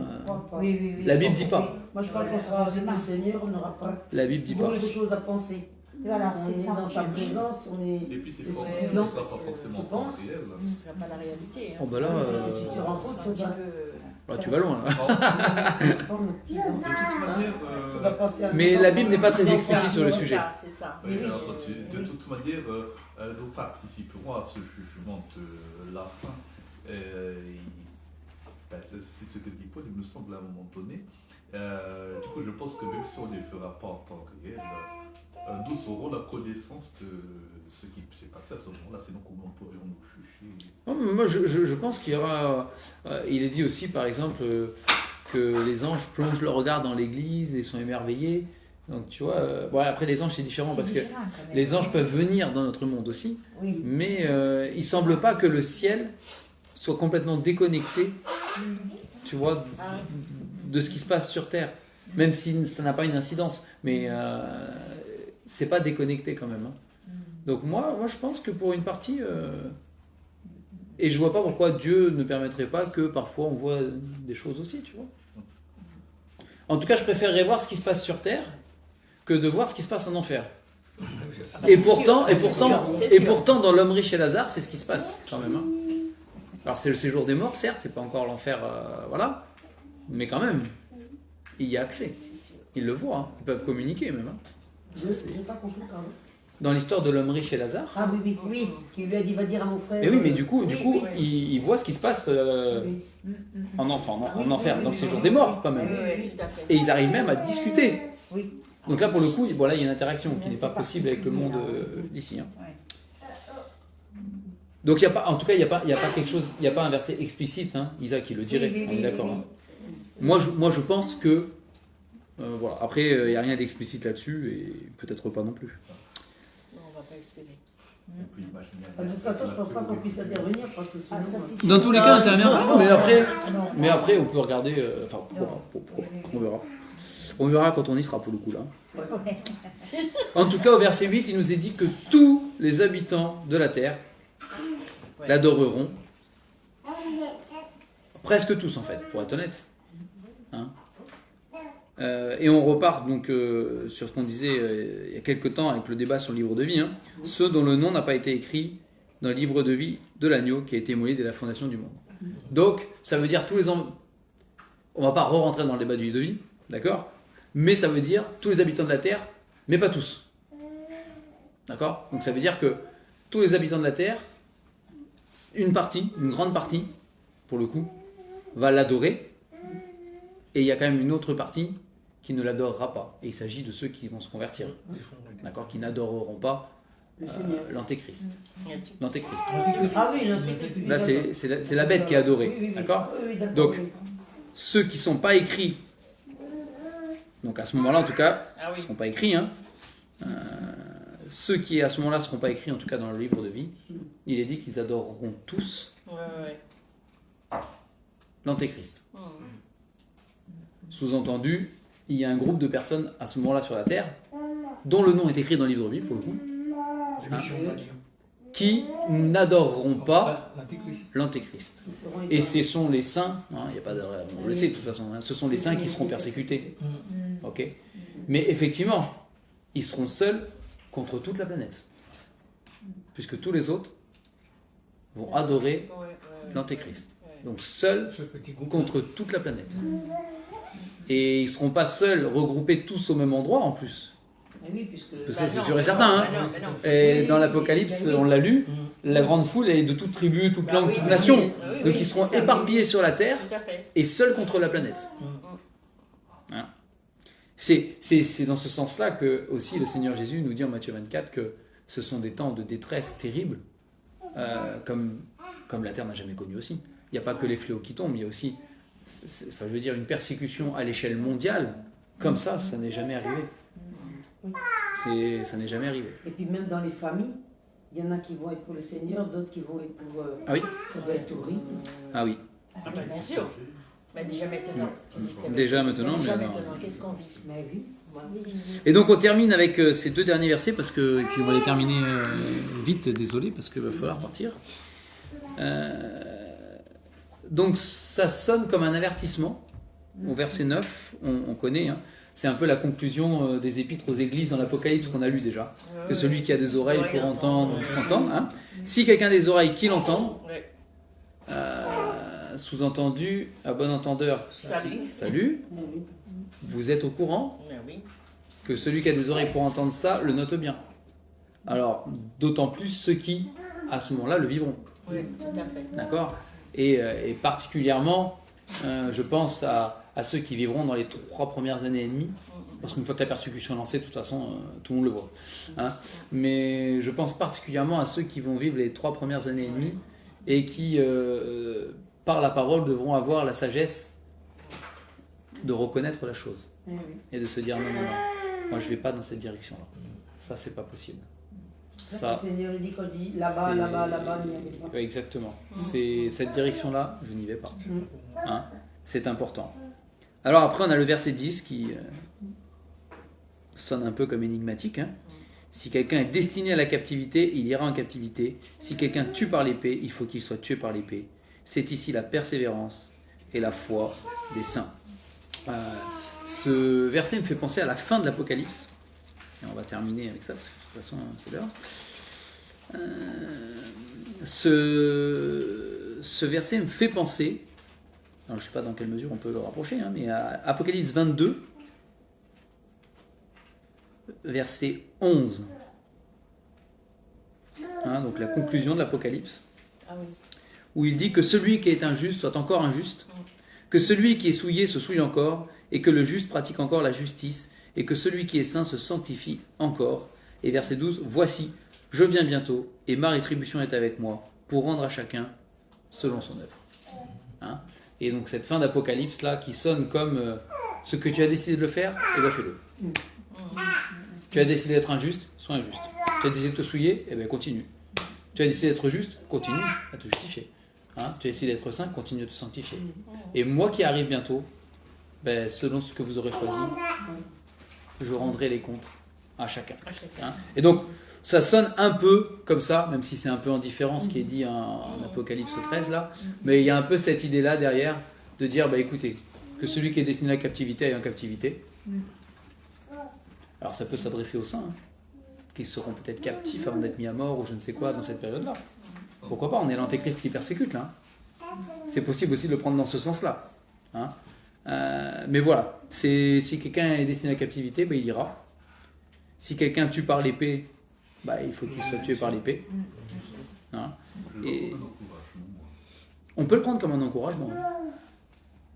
La Bible ne dit pas. Moi je crois qu'on sera avec le Seigneur, on n'aura pas la Bible dit pas. beaucoup de choses à penser. Voilà, on est dans sa présence, on est. Et puis c'est suffisant. pas forcément Je pense. réel. Ce ne sera pas la réalité. Hein. Oh bah là, Si tu rencontres, tu tu vas loin là. vas. Mais la Bible n'est pas très explicite sur le sujet. C'est ça. Oui, de toute manière, nous participerons à ce jugement de la fin. C'est ce que dit Paul, il me semble à un moment donné. Du coup, je pense que même si on ne les fera pas en tant que réel, nous aurons la connaissance de ce qui s'est passé à ce moment-là, sinon comment pourrions-nous juger? Moi, je pense qu'il y aura... il est dit aussi, par exemple, que les anges plongent leur regard dans l'église et sont émerveillés. Donc tu vois, bon, après les anges c'est différent parce que les anges peuvent venir dans notre monde aussi, mais il semble pas que le ciel soit complètement déconnecté, tu vois, de ce qui se passe sur Terre, même si ça n'a pas une incidence, mais c'est pas déconnecté quand même. Hein. Donc moi je pense que pour une partie, et je vois pas pourquoi Dieu ne permettrait pas que parfois on voit des choses aussi, tu vois. En tout cas, je préférerais voir ce qui se passe sur Terre que de voir ce qui se passe en enfer. Et pourtant, dans L'homme riche et Lazare, c'est ce qui se passe quand même. Hein. Alors c'est le séjour des morts, certes, c'est pas encore l'enfer, voilà, mais quand même, il y a accès. Ils le voient, hein. Ils peuvent communiquer même. Hein. Je n'ai pas compris, pardon. Dans l'histoire de l'homme riche et Lazare. Ah oui, qui lui a dit va dire à mon frère. Mais oui, mais du coup, il voit ce qui se passe en enfer, dans le séjour des morts quand même. Oui, tout à fait. Et ils arrivent même à discuter. Oui. Donc là, pour le coup, bon, là, il y a une interaction qui n'est pas possible avec le monde d'ici. Hein. Donc, il y a pas, en tout cas, il n'y a pas quelque chose, il n'y a pas un verset explicite. Hein, Isaac, il le dirait, on est d'accord. Hein. Moi, je pense que, voilà. Après, il n'y a rien d'explicite là-dessus et peut-être pas non plus. Non, on va pas espérer. De toute façon, je ne pense pas qu'on puisse intervenir parce que sinon. Dans tous les cas, intervenir. Mais après, on peut regarder. On verra. On verra quand on y sera pour le coup là. En tout cas, au verset 8, il nous est dit que tous les habitants de la terre l'adoreront. Presque tous en fait, pour être honnête. Hein. Et on repart donc sur ce qu'on disait il y a quelques temps avec le débat sur le livre de vie. Hein. Ceux dont le nom n'a pas été écrit dans le livre de vie de l'agneau qui a été immolé dès la fondation du monde. Donc, ça veut dire tous les hommes. On ne va pas re-rentrer dans le débat du livre de vie, d'accord ? Mais ça veut dire tous les habitants de la terre, mais pas tous. D'accord ? Donc ça veut dire que tous les habitants de la terre, une grande partie, pour le coup, va l'adorer. Et il y a quand même une autre partie qui ne l'adorera pas. Et il s'agit de ceux qui vont se convertir. D'accord ? Qui n'adoreront pas l'antéchrist. L'antéchrist. Ah oui, l'antéchrist. Là, c'est la bête qui est adorée. D'accord ? Donc, ceux qui ne sont pas écrits, donc à ce moment-là, en tout cas, ils ne seront pas écrits. Hein. Ceux qui, à ce moment-là, ne seront pas écrits, en tout cas dans le livre de vie, il est dit qu'ils adoreront tous l'antéchrist. Sous-entendu, il y a un groupe de personnes à ce moment-là sur la terre, dont le nom est écrit dans le livre de vie, pour le coup, qui n'adoreront pas l'antéchrist. Et ce sont les saints, hein, y a pas de, on le sait de toute façon, hein, ce sont les saints qui seront persécutés. Okay. Mais effectivement, ils seront seuls contre toute la planète. Puisque tous les autres vont adorer l'antéchrist. Donc seuls contre toute la planète. Et ils ne seront pas seuls, regroupés tous au même endroit en plus. Oui, puisque... Parce que c'est sûr et certain. Hein. Et dans l'Apocalypse, on l'a lu, la grande foule est de toute tribu, toute langue, toute nation. Donc ils seront éparpillés sur la terre et seuls contre la planète. Hein. C'est dans ce sens-là que aussi le Seigneur Jésus nous dit en Matthieu 24 que ce sont des temps de détresse terribles, comme la terre n'a jamais connu aussi. Il n'y a pas que les fléaux qui tombent, il y a aussi, je veux dire, une persécution à l'échelle mondiale, comme ça n'est jamais arrivé. Ça n'est jamais arrivé. Et puis même dans les familles, il y en a qui vont être pour le Seigneur, d'autres qui vont être pour... Ah oui. Ça doit être horrible. Ah oui. Bien sûr. Mais déjà maintenant. Déjà maintenant, qu'est-ce qu'on vit? Mais oui. Et donc on termine avec ces deux derniers versets, parce que puis on va les terminer vite, désolé, parce qu'il va falloir partir. Donc ça sonne comme un avertissement. Au verset 9, on connaît... Hein. C'est un peu la conclusion des épîtres aux églises dans l'Apocalypse qu'on a lu déjà. Que celui qui a des oreilles pour entendre, entende. Hein. Si quelqu'un a des oreilles, qu'il entende. Sous-entendu, à bon entendeur, salut. Vous êtes au courant que celui qui a des oreilles pour entendre ça le note bien. Alors, d'autant plus ceux qui, à ce moment-là, le vivront. Oui, tout à fait. D'accord ? Et particulièrement, je pense à ceux qui vivront dans les 3 premières années et demie, parce qu'une fois que la persécution est lancée, de toute façon, tout le monde le voit. Hein. Mais je pense particulièrement à ceux qui vont vivre les 3 premières années et demie et qui, par la parole, devront avoir la sagesse de reconnaître la chose et de se dire non. Moi, je ne vais pas dans cette direction-là. Ça, c'est pas possible. Ça, le Seigneur il dit qu'on dit là-bas, là-bas, là-bas, il n'y avait pas. Oui, exactement. C'est cette direction-là, je n'y vais pas. Hein, c'est important. Alors après, on a le verset 10 qui sonne un peu comme énigmatique. Hein. Si quelqu'un est destiné à la captivité, il ira en captivité. Si quelqu'un tue par l'épée, il faut qu'il soit tué par l'épée. C'est ici la persévérance et la foi des saints. Ce verset me fait penser à la fin de l'Apocalypse. Et on va terminer avec ça, parce que de toute façon, c'est l'heure. Ce verset me fait penser, alors, je ne sais pas dans quelle mesure on peut le rapprocher, hein, mais à Apocalypse 22, verset 11. Hein, donc la conclusion de l'Apocalypse. Où il dit que celui qui est injuste soit encore injuste, que celui qui est souillé se souille encore, et que le juste pratique encore la justice, et que celui qui est saint se sanctifie encore. Et verset 12, voici, je viens bientôt, et ma rétribution est avec moi, pour rendre à chacun selon son œuvre. Hein? Et donc cette fin d'Apocalypse là, qui sonne comme ce que tu as décidé de le faire, eh bien fais-le. Tu as décidé d'être injuste, sois injuste. Tu as décidé de te souiller, eh bien continue. Tu as décidé d'être juste, continue à te justifier. Hein? Tu as décidé d'être saint, continue à te sanctifier. Et moi qui arrive bientôt, ben, selon ce que vous aurez choisi, je rendrai les comptes à chacun. Hein? Et donc, ça sonne un peu comme ça, même si c'est un peu en différence ce qui est dit en Apocalypse 13, là, mais il y a un peu cette idée-là derrière, de dire, bah, écoutez, que celui qui est destiné à la captivité aille en captivité. Alors ça peut s'adresser aux saints, hein, qui seront peut-être captifs avant d'être mis à mort, ou je ne sais quoi, dans cette période-là. Pourquoi pas, on est l'antéchrist qui persécute, là. C'est possible aussi de le prendre dans ce sens-là. Hein. Mais voilà, si quelqu'un est destiné à la captivité, bah, il ira. Si quelqu'un tue par l'épée, bah, il faut qu'il soit tué par l'épée. Hein. Et on peut le prendre comme un encouragement.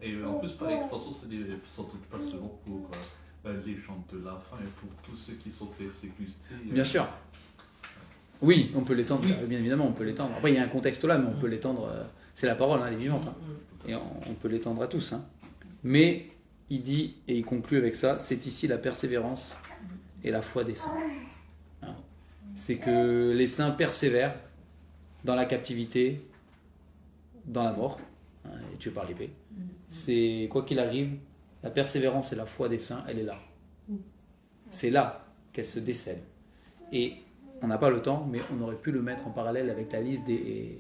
Et en plus, par extension, c'est sans doute pas seulement pour les gens de la fin, mais pour tous ceux qui sont persécutés. Bien sûr. Oui, on peut l'étendre, bien évidemment, on peut l'étendre. Après, il y a un contexte là, mais on peut l'étendre. C'est la parole, hein, elle est vivante. Hein. Et on peut l'étendre à tous. Hein. Mais il dit, et il conclut avec ça, c'est ici la persévérance et la foi des saints. Hein. C'est que les saints persévèrent dans la captivité, dans la mort, hein, et tués par l'épée. C'est, quoi qu'il arrive, la persévérance et la foi des saints, elle est là. C'est là qu'elle se décèle. Et on n'a pas le temps, mais on aurait pu le mettre en parallèle avec la liste des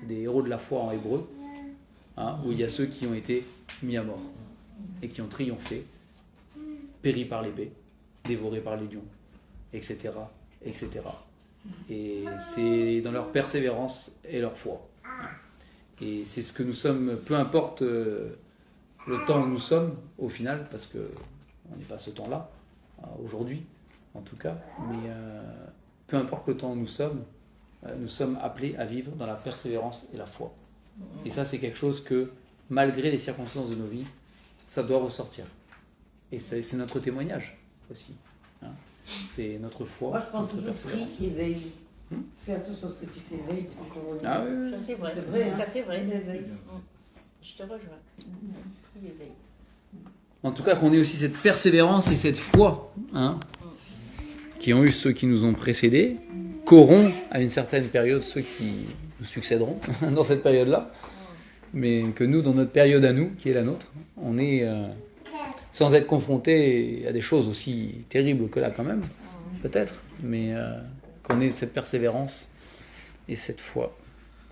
héros de la foi en hébreu, hein, où il y a ceux qui ont été mis à mort et qui ont triomphé, péris par l'épée, dévorés par les lions, etc., etc. Et c'est dans leur persévérance et leur foi. Et c'est ce que nous sommes, peu importe le temps où nous sommes, au final, parce qu'on n'est pas à ce temps-là, aujourd'hui, en tout cas, mais peu importe le temps où nous sommes appelés à vivre dans la persévérance et la foi. Et ça, c'est quelque chose que, malgré les circonstances de nos vies, ça doit ressortir. Et c'est notre témoignage aussi. Hein. C'est notre foi, moi, je pense notre persévérance. Que éveille. Fais attention à ce que tu fais, éveille. Ah oui, ça c'est vrai, ça c'est vrai. Je te rejoins. Il éveille. En tout cas, qu'on ait aussi cette persévérance et cette foi, hein, qui ont eu ceux qui nous ont précédés, qu'auront à une certaine période ceux qui nous succéderont dans cette période-là, mais que nous, dans notre période à nous, qui est la nôtre, on est sans être confrontés à des choses aussi terribles que là quand même, peut-être, mais qu'on ait cette persévérance et cette foi.